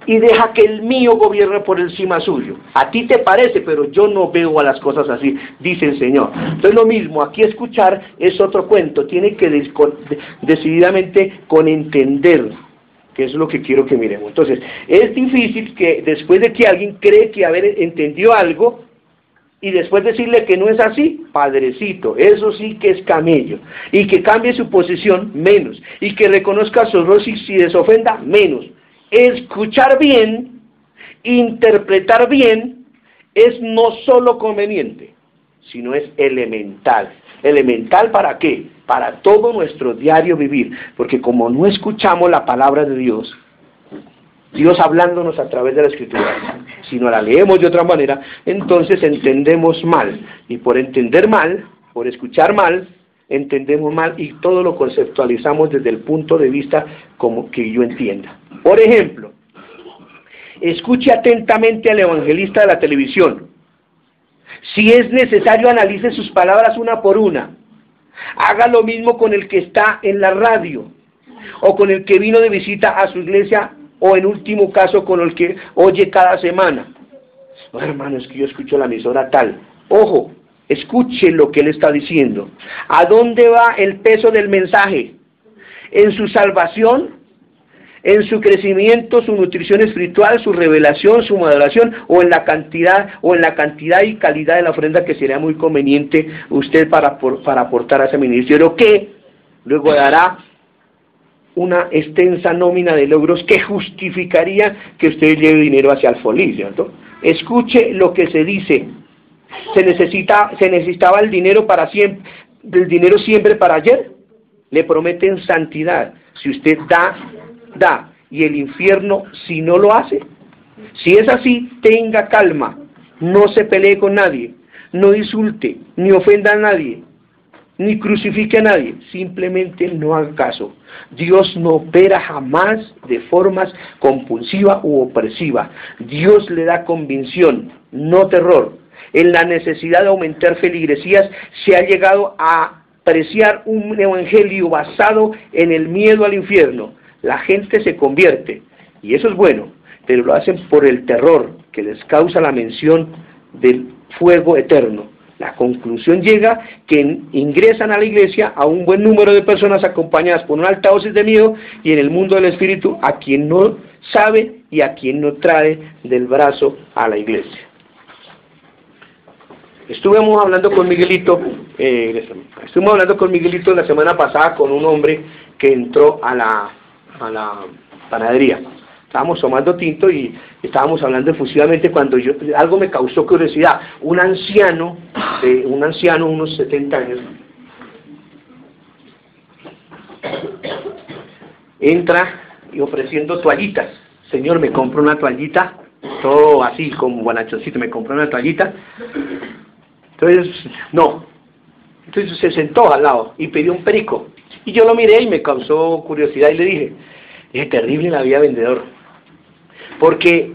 y deja que el mío gobierne por encima suyo. A ti te parece, pero yo no veo a las cosas así, dice el Señor. Entonces lo mismo, aquí escuchar es otro cuento. Tiene que decididamente con entender. que eso es lo que quiero que miremos. Entonces, es difícil que después de que alguien cree que haber entendido algo, y después decirle que no es así, padrecito, eso sí que es camello, y que cambie su posición, menos, y que reconozca su error y si desofenda, menos. Escuchar bien, interpretar bien, es no solo conveniente, sino es elemental. ¿Elemental para qué? Para todo nuestro diario vivir, porque como no escuchamos la palabra de Dios, Dios hablándonos a través de la Escritura, si no la leemos de otra manera, entonces entendemos mal, y por entender mal, por escuchar mal, entendemos mal y todo lo conceptualizamos desde el punto de vista como que yo entienda. Por ejemplo, escuche atentamente al evangelista de la televisión. Si es necesario, analice sus palabras una por una. Haga lo mismo con el que está en la radio, o con el que vino de visita a su iglesia, o en último caso con el que oye cada semana. No, hermano, es que yo escucho la emisora tal. Ojo, escuche lo que él está diciendo. ¿A dónde va el peso del mensaje? ¿En su salvación? ¿En su crecimiento, su nutrición espiritual, su revelación, su maduración, o en la cantidad y calidad de la ofrenda que sería muy conveniente usted para aportar a ese ministerio, que luego dará una extensa nómina de logros que justificaría que usted lleve dinero hacia el folí, ¿cierto? Escuche lo que se dice. Se necesitaba el dinero para siempre, del dinero siempre para ayer. Le prometen santidad. Si usted da, y el infierno si no lo hace. Si es así, tenga calma. No se pelee con nadie. No insulte, ni ofenda a nadie, ni crucifique a nadie, simplemente no haga caso. Dios no opera jamás de formas compulsiva u opresiva. Dios le da convicción, no terror. En la necesidad de aumentar feligresías se ha llegado a apreciar un evangelio basado en el miedo al infierno. La gente se convierte, y eso es bueno, pero lo hacen por el terror que les causa la mención del fuego eterno. La conclusión llega que ingresan a la iglesia a un buen número de personas acompañadas por una alta dosis de miedo, y en el mundo del espíritu a quien no sabe y a quien no trae del brazo a la iglesia. Estuvimos hablando con Miguelito la semana pasada con un hombre que entró a la panadería. Estábamos tomando tinto y estábamos hablando efusivamente cuando algo me causó curiosidad. Un anciano, unos 70 años, entra y ofreciendo toallitas. Señor, me compro una toallita, todo así como guanachoncito, me compró una toallita. Entonces, no. Entonces se sentó al lado y pidió un perico. Y yo lo miré y me causó curiosidad y le dije, es terrible la vida vendedor. Porque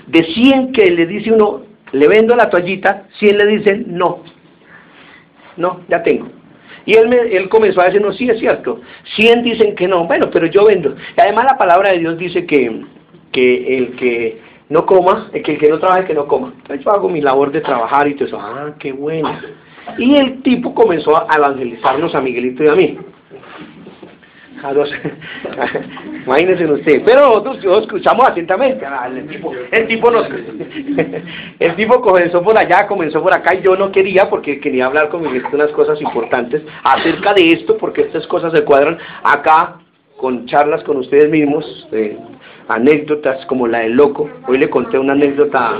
de 100 que le dice uno, le vendo la toallita, 100 le dicen, no, ya tengo. Y él comenzó a decir, no, sí es cierto, 100 dicen que no, bueno, pero yo vendo. Y además la palabra de Dios dice que el que no coma, que el que no trabaje, que no coma. Entonces yo hago mi labor de trabajar y todo eso, qué bueno. Y el tipo comenzó a evangelizarnos a Miguelito y a mí. Imagínense usted, pero nosotros escuchamos atentamente. El tipo comenzó por allá, comenzó por acá, y yo no quería, porque quería hablar con Miguelito unas cosas importantes acerca de esto, porque estas cosas se cuadran acá con charlas con ustedes mismos, anécdotas como la del loco. Hoy le conté una anécdota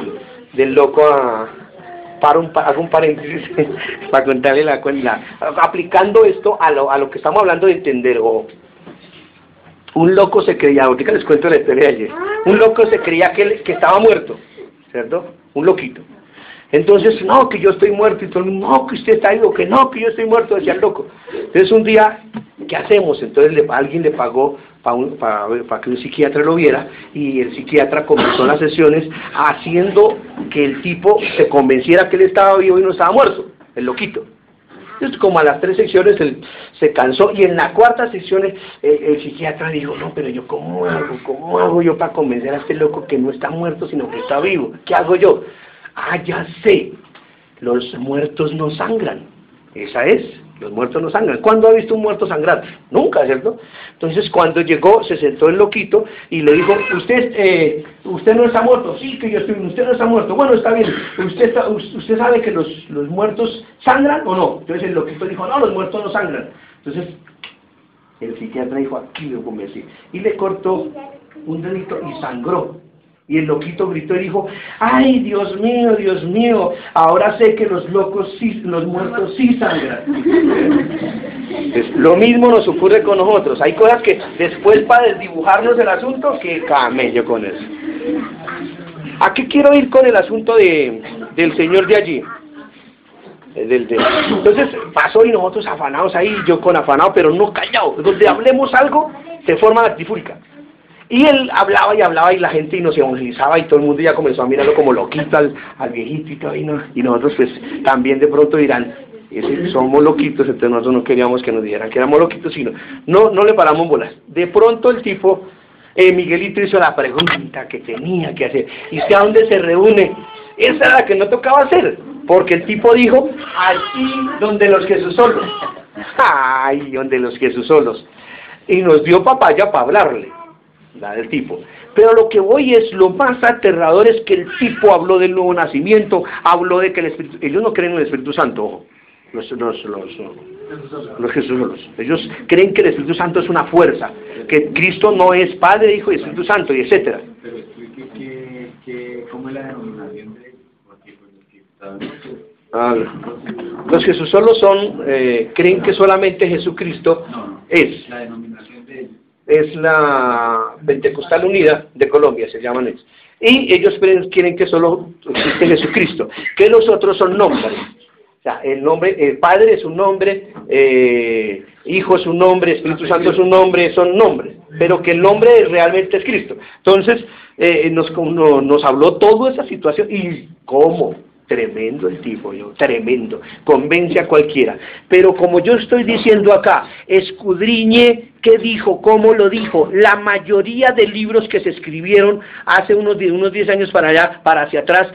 del loco hago un paréntesis para contarle la aplicando esto a lo que estamos hablando de entender. Un loco se creía, ahorita les cuento la historia de ayer, un loco se creía que estaba muerto, ¿cierto? Un loquito. Entonces, no, que yo estoy muerto, y todo el mundo, no, que usted está vivo, que no, que yo estoy muerto, decía el loco. Entonces un día, ¿qué hacemos? Entonces alguien le pagó para que un psiquiatra lo viera, y el psiquiatra comenzó las sesiones haciendo que el tipo se convenciera que él estaba vivo y no estaba muerto, el loquito. Entonces, como a las 3 secciones él se cansó, y en la 4ª sección el psiquiatra dijo, no, pero yo ¿cómo hago yo para convencer a este loco que no está muerto sino que está vivo? ¿Qué hago yo? Ya sé, los muertos no sangran. Esa es. Los muertos no sangran. ¿Cuándo ha visto un muerto sangrar? Nunca, ¿cierto? Entonces, cuando llegó, se sentó el loquito y le dijo, usted no está muerto. Sí, que yo estoy, usted no está muerto. Bueno, está bien. ¿Usted sabe que los muertos sangran o no? Entonces el loquito dijo, no, los muertos no sangran. Entonces, el psiquiatra dijo, aquí lo convencí. Y le cortó un dedito y sangró. Y el loquito gritó y dijo, ¡ay, Dios mío! Ahora sé que los muertos sí sangran. Entonces, lo mismo nos ocurre con nosotros. Hay cosas que después para desdibujarnos el asunto, que camello con eso. ¿A qué quiero ir con el asunto del señor de allí? Entonces pasó y nosotros afanados ahí, yo con afanado, pero no callado. Donde hablemos algo, se forma la trifúrica. Y él hablaba y la gente nos evangelizaba y todo el mundo ya comenzó a mirarlo como loquito al viejito y todo, y nosotros pues también de pronto dirán, somos loquitos, entonces nosotros no queríamos que nos dijeran que éramos loquitos, sino no le paramos bolas. De pronto el tipo, Miguelito hizo la pregunta que tenía que hacer, ¿y usted a dónde se reúne? Esa era la que no tocaba hacer, porque el tipo dijo, aquí donde los Jesús solos. Ay, donde los Jesús solos. Y nos dio papaya para hablarle. La del tipo. Pero lo que voy es, lo más aterrador es que el tipo habló del nuevo nacimiento, habló de que el Espíritu, ellos no creen en el Espíritu Santo, ojo, los Jesús solos. Ellos creen que el Espíritu Santo es una fuerza, que Cristo no es Padre, Hijo y Espíritu Santo, y etcétera. Pero explique cómo es la denominación de los Jesús solos son, creen que solamente Jesucristo es. La denominación de ellos. Es la Pentecostal Unida de Colombia, se llaman ellos. Y ellos quieren que solo existe Jesucristo, que los otros son nombres. O sea, el Padre es un nombre, Hijo es un nombre, Espíritu Santo es un nombre, son nombres, pero que el nombre realmente es Cristo. Entonces, nos habló toda esa situación, y ¿cómo? Tremendo el tipo, tremendo, convence a cualquiera. Pero como yo estoy diciendo acá, escudriñe qué dijo, cómo lo dijo. La mayoría de libros que se escribieron hace unos 10 años para allá, para hacia atrás,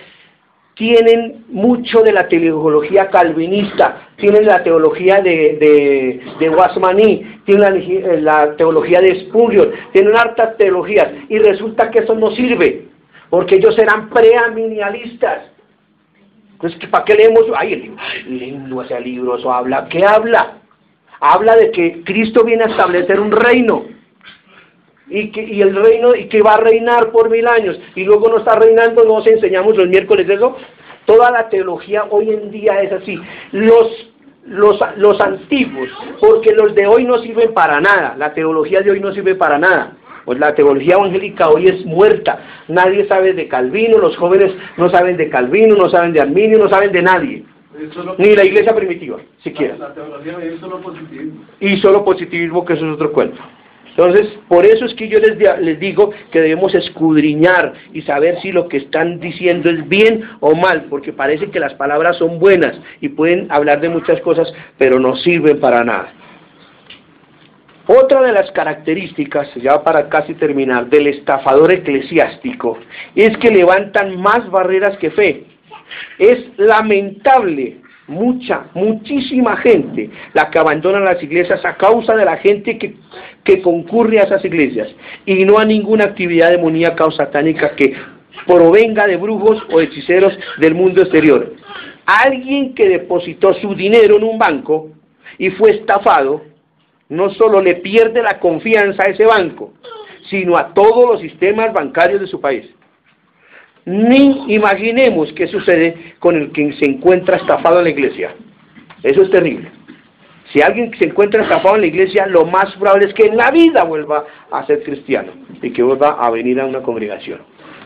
tienen mucho de la teología calvinista, tienen la teología de Wasmani, tienen la teología de Spurgeon, tienen hartas teologías, y resulta que eso no sirve, porque ellos eran preamilenialistas. Entonces, ¿para qué leemos? Ay, el libro, lindo ese libro, eso habla. ¿Qué habla? Habla de que Cristo viene a establecer un reino. Y el reino, y que va a reinar por 1000 años. Y luego no está reinando, nos enseñamos los miércoles eso. Toda la teología hoy en día es así. Los antiguos, porque los de hoy no sirven para nada. La teología de hoy no sirve para nada. Pues la teología evangélica hoy es muerta. Nadie sabe de Calvino, los jóvenes no saben de Calvino, no saben de Arminio, no saben de nadie. Ni la iglesia primitiva, siquiera. La teología es solo positivismo. Y solo positivismo, que eso es otro cuento. Entonces, por eso es que yo les digo que debemos escudriñar y saber si lo que están diciendo es bien o mal, porque parece que las palabras son buenas y pueden hablar de muchas cosas, pero no sirven para nada. Otra de las características, ya para casi terminar, del estafador eclesiástico, es que levantan más barreras que fe. Es lamentable, muchísima gente la que abandona las iglesias a causa de la gente que concurre a esas iglesias, y no a ninguna actividad demoníaca o satánica que provenga de brujos o hechiceros del mundo exterior. Alguien que depositó su dinero en un banco y fue estafado, no solo le pierde la confianza a ese banco, sino a todos los sistemas bancarios de su país. Ni imaginemos qué sucede con el que se encuentra estafado en la iglesia. Eso es terrible. Si alguien se encuentra estafado en la iglesia, lo más probable es que en la vida vuelva a ser cristiano y que vuelva a venir a una congregación.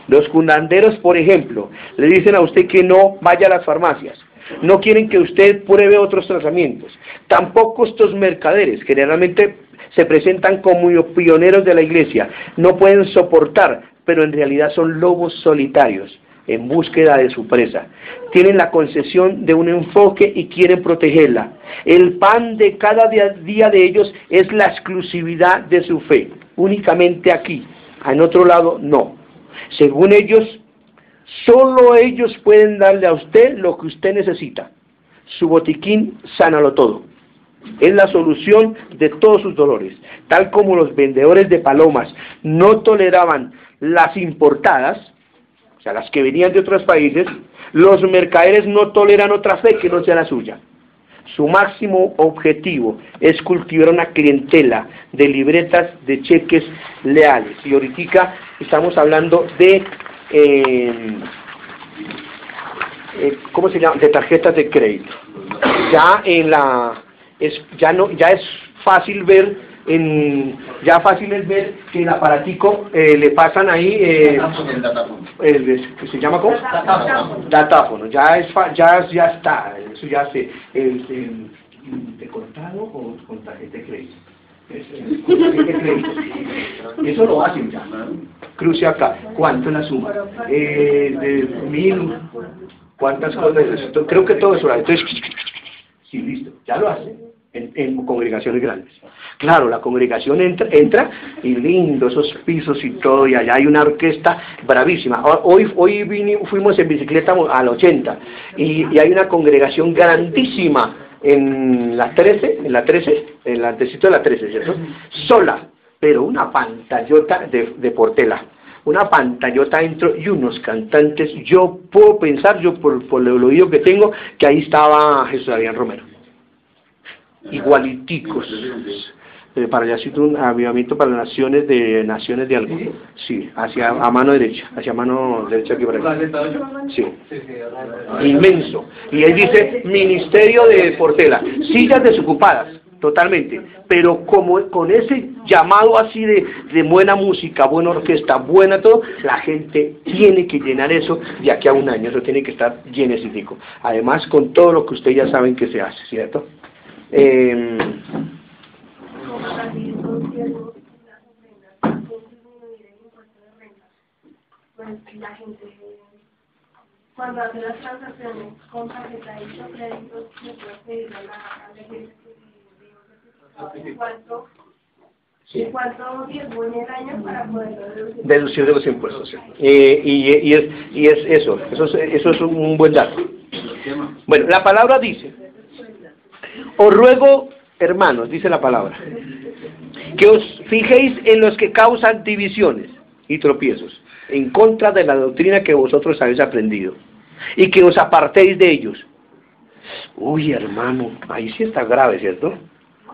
Los curanderos, por ejemplo, le dicen a usted que no vaya a las farmacias. No quieren que usted pruebe otros tratamientos. Tampoco estos mercaderes, que generalmente se presentan como pioneros de la iglesia, no pueden soportar, pero en realidad son lobos solitarios en búsqueda de su presa. Tienen la concesión de un enfoque y quieren protegerla. El pan de cada día de ellos es la exclusividad de su fe. Únicamente aquí, en otro lado no. Según ellos, solo ellos pueden darle a usted lo que usted necesita. Su botiquín, sánalo todo. Es la solución de todos sus dolores. Tal como los vendedores de palomas no toleraban las importadas, o sea, las que venían de otros países, los mercaderes no toleran otra fe que no sea la suya. Su máximo objetivo es cultivar una clientela de libretas de cheques leales. Y ahorita estamos hablando de, ¿cómo se llama? De tarjetas de crédito. Ya es fácil ver. Fácil es ver que el aparatico le pasan ahí ¿se llama cómo? Datáfono. Ya está, eso ya se ¿de contado o con tarjeta de crédito? Eso lo hacen ya. Cruce acá. ¿Cuánto es la suma? De 1000. ¿Cuántas cosas? Creo que todo eso. Entonces, sí, listo. Ya lo hacen en congregaciones grandes. Claro, la congregación entra y lindo, esos pisos y todo, y allá hay una orquesta bravísima. Hoy fuimos en bicicleta al 80 y hay una congregación grandísima en la 13, en la antecito de la 13, ¿cierto? Sola, pero una pantallota de Portela. Una pantallota dentro y unos cantantes. Yo puedo pensar, por el oído que tengo, que ahí estaba Jesús Adrián Romero. Igualiticos. Para allá cito un avivamiento para las naciones de algo. Sí, a mano derecha aquí por aquí. Sí. Inmenso. Y él dice, ministerio de Portela, sillas desocupadas, totalmente, pero como con ese llamado así de buena música, buena orquesta, buena todo, la gente tiene que llenar eso de aquí a un año, eso tiene que estar llenecitico. Además, con todo lo que ustedes ya saben que se hace, ¿cierto? La gente, cuando hace las transacciones con tarjeta de crédito, se puede pedir a la gente cuánto tiempo en el año para poder deducir de los impuestos. Sí. Y eso es un buen dato. Bueno, la palabra dice, os ruego, hermanos, dice la palabra, que os fijéis en los que causan divisiones y tropiezos, en contra de la doctrina que vosotros habéis aprendido, y que os apartéis de ellos. Uy, hermano, ahí sí está grave, ¿cierto?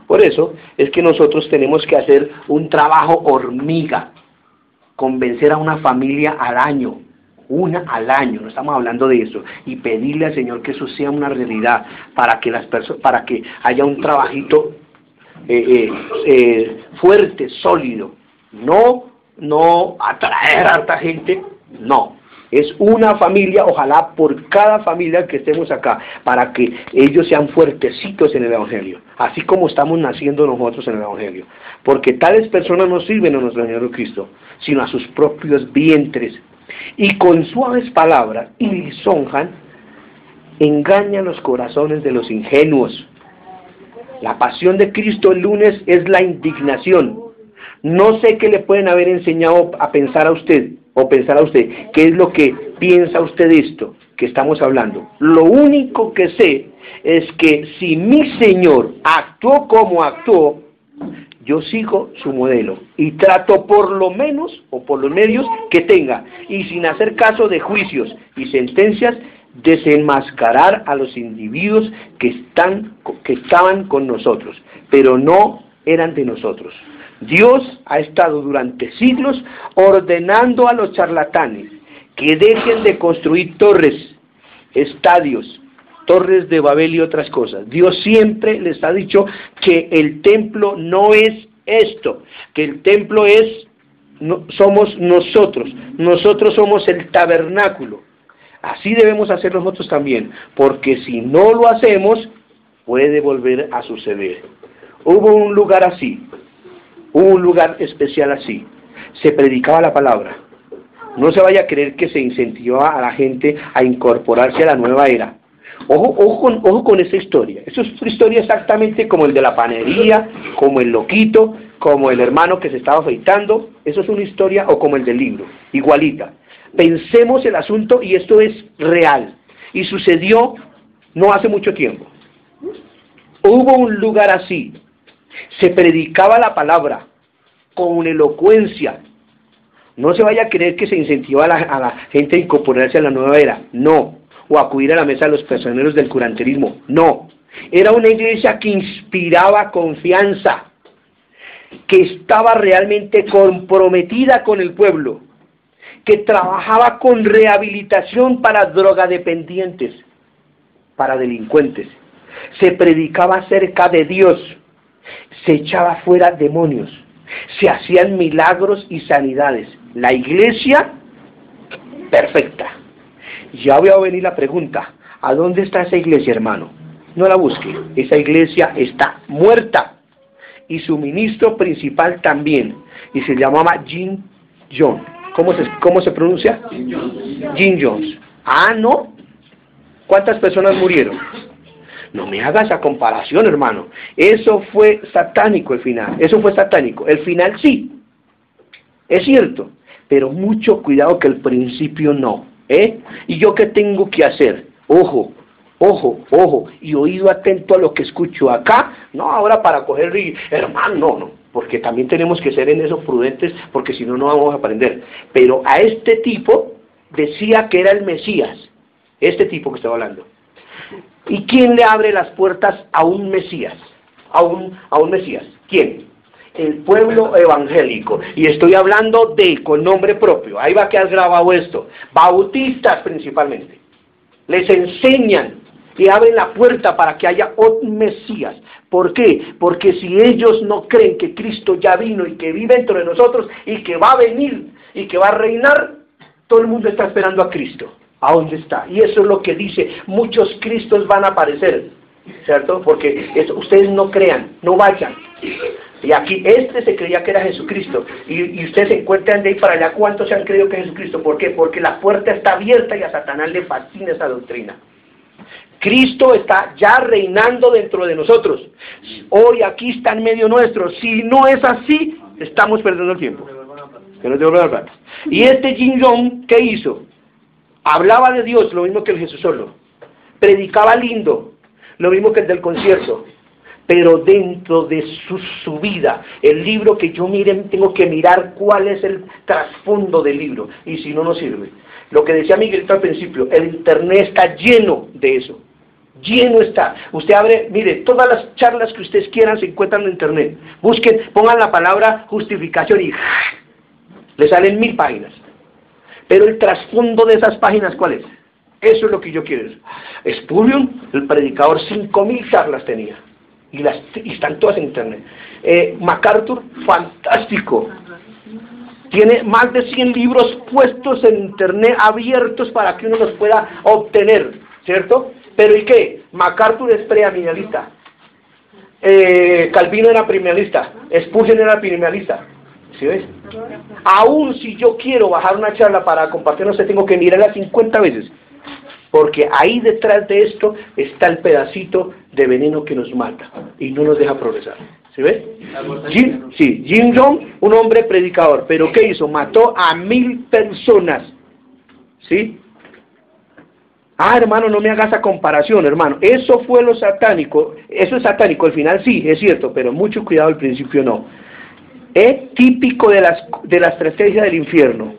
Por eso es que nosotros tenemos que hacer un trabajo hormiga, convencer a una familia al año, una al año, no estamos hablando de eso, y pedirle al Señor que eso sea una realidad, para que haya un trabajito fuerte, sólido, no atraer a harta gente, no, es una familia, ojalá por cada familia que estemos acá, para que ellos sean fuertecitos en el Evangelio, así como estamos naciendo nosotros en el Evangelio, porque tales personas no sirven a nuestro Señor Cristo, sino a sus propios vientres, y con suaves palabras y lisonjan, engañan los corazones de los ingenuos. La pasión de Cristo el lunes es la indignación. No sé qué le pueden haber enseñado a pensar a usted, qué es lo que piensa usted de esto que estamos hablando. Lo único que sé es que si mi Señor actuó como actuó, yo sigo su modelo y trato por lo menos o por los medios que tenga, y sin hacer caso de juicios y sentencias, desenmascarar a los individuos que estaban con nosotros, pero no eran de nosotros. Dios ha estado durante siglos ordenando a los charlatanes que dejen de construir torres, estadios, torres de Babel y otras cosas. Dios siempre les ha dicho que el templo no es esto, que el templo somos nosotros somos el tabernáculo. Así debemos hacer nosotros también, porque si no lo hacemos, puede volver a suceder. Hubo un lugar así, un lugar especial así, se predicaba la palabra. No se vaya a creer que se incentivaba a la gente a incorporarse a la nueva era. Ojo con esta historia. Esto es una historia exactamente como el de la panadería, como el loquito, como el hermano que se estaba afeitando. Eso es una historia, o como el del libro, igualita. Pensemos el asunto, y esto es real. Y sucedió no hace mucho tiempo. Hubo un lugar así. Se predicaba la palabra con elocuencia. No se vaya a creer que se incentiva a la gente a incorporarse a la nueva era. No. O acudir a la mesa de los personeros del curanterismo. No. Era una iglesia que inspiraba confianza, que estaba realmente comprometida con el pueblo, que trabajaba con rehabilitación para drogadependientes, para delincuentes. Se predicaba acerca de Dios, se echaba fuera demonios, se hacían milagros y sanidades. La iglesia perfecta. Ya va a venir la pregunta, ¿a dónde está esa iglesia, hermano? No la busque, esa iglesia está muerta. Y su ministro principal también, y se llamaba Jim Jones. ¿Cómo se pronuncia? Jim Jones. Ah, ¿no? ¿Cuántas personas murieron? No me hagas esa comparación, hermano. Eso fue satánico el final. Eso fue satánico. El final sí. Es cierto. Pero mucho cuidado que el principio no. ¿Y yo qué tengo que hacer? Ojo, ojo, ojo. Y oído atento a lo que escucho acá. No ahora para coger y... Hermano, no. Porque también tenemos que ser en eso prudentes, porque si no, no vamos a aprender. Pero a este tipo decía que era el Mesías. Este tipo que estaba hablando. ¿Y quién le abre las puertas a un Mesías? A un Mesías. ¿Quién? El pueblo evangélico. Y estoy hablando con nombre propio. Ahí va a quedar grabado esto. Bautistas principalmente. Les enseñan y abren la puerta para que haya un Mesías. ¿Por qué? Porque si ellos no creen que Cristo ya vino y que vive dentro de nosotros y que va a venir y que va a reinar, todo el mundo está esperando a Cristo. ¿A dónde está? Y eso es lo que dice, muchos Cristos van a aparecer, ¿cierto? Porque ustedes no crean, no vayan. Y aquí se creía que era Jesucristo, y ustedes se encuentran de ahí para allá, ¿cuántos se han creído que es Jesucristo? ¿Por qué? Porque la puerta está abierta y a Satanás le fascina esa doctrina. Cristo está ya reinando dentro de nosotros. Hoy aquí está en medio nuestro. Si no es así, estamos perdiendo el tiempo. Que nos devuelva la plata. Y este Jim Jones, ¿qué hizo? Hablaba de Dios, lo mismo que el Jesús solo. Predicaba lindo, lo mismo que el del concierto. Pero dentro de su vida, el libro que yo tengo que mirar cuál es el trasfondo del libro. Y si no, no sirve. Lo que decía Miguelito al principio, el internet está lleno de eso. Lleno está. Usted abre, mire, todas las charlas que ustedes quieran se encuentran en internet. Busquen, pongan la palabra justificación y le salen 1000 páginas. Pero el trasfondo de esas páginas, ¿cuál es? Eso es lo que yo quiero. Spurgeon, el predicador, 5000 charlas tenía. Y están todas en internet. MacArthur, fantástico. Tiene más de 100 libros puestos en internet, abiertos para que uno los pueda obtener, ¿cierto? Pero ¿y qué? MacArthur es premillenista. Calvino era premillenista. Spurgeon era premillenista. ¿Sí ves? Aún si yo quiero bajar una charla para compartir, no sé, tengo que mirarla 50 veces. Porque ahí detrás de esto está el pedacito de veneno que nos mata y no nos deja progresar. ¿Sí ves? Jim Jones, un hombre predicador, pero ¿qué hizo? Mató a 1000 personas. ¿Sí? Ah, hermano, no me hagas esa comparación, hermano. Eso fue lo satánico. Eso es satánico. Al final sí, es cierto, pero mucho cuidado, al principio no. Es típico de la estrategia del infierno.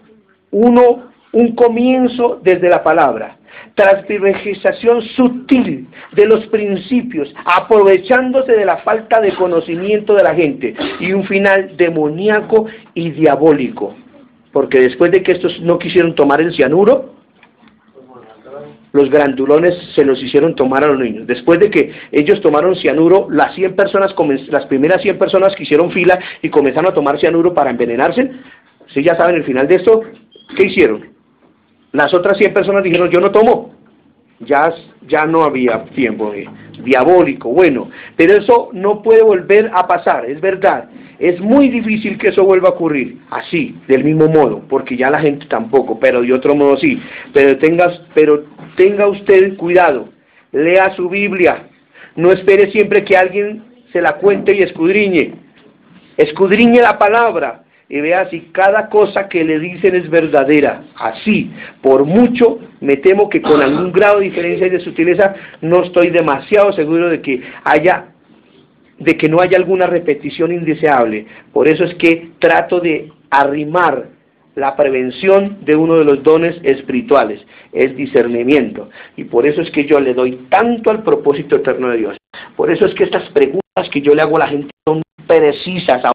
Un comienzo desde la palabra. Transversalización sutil de los principios, aprovechándose de la falta de conocimiento de la gente, y un final demoníaco y diabólico, porque después de que estos no quisieron tomar el cianuro, los grandulones se los hicieron tomar a los niños. Después de que ellos tomaron cianuro, las primeras 100 personas que hicieron fila y comenzaron a tomar cianuro para envenenarse, ¿sí ya saben el final de esto? ¿Qué hicieron? Las otras 100 personas dijeron, yo no tomo. Ya no había tiempo. Diabólico, bueno. Pero eso no puede volver a pasar, es verdad. Es muy difícil que eso vuelva a ocurrir. Así, del mismo modo, porque ya la gente tampoco, pero de otro modo sí. Pero tenga usted cuidado. Lea su Biblia. No espere siempre que alguien se la cuente y escudriñe. Escudriñe la palabra. Y vea si cada cosa que le dicen es verdadera. Así, por mucho, me temo que con algún grado de diferencia y de sutileza, no estoy demasiado seguro de que haya de que no haya alguna repetición indeseable. Por eso es que trato de arrimar la prevención de uno de los dones espirituales, es discernimiento. Y por eso es que yo le doy tanto al propósito eterno de Dios. Por eso es que estas preguntas que yo le hago a la gente son precisas. Ahora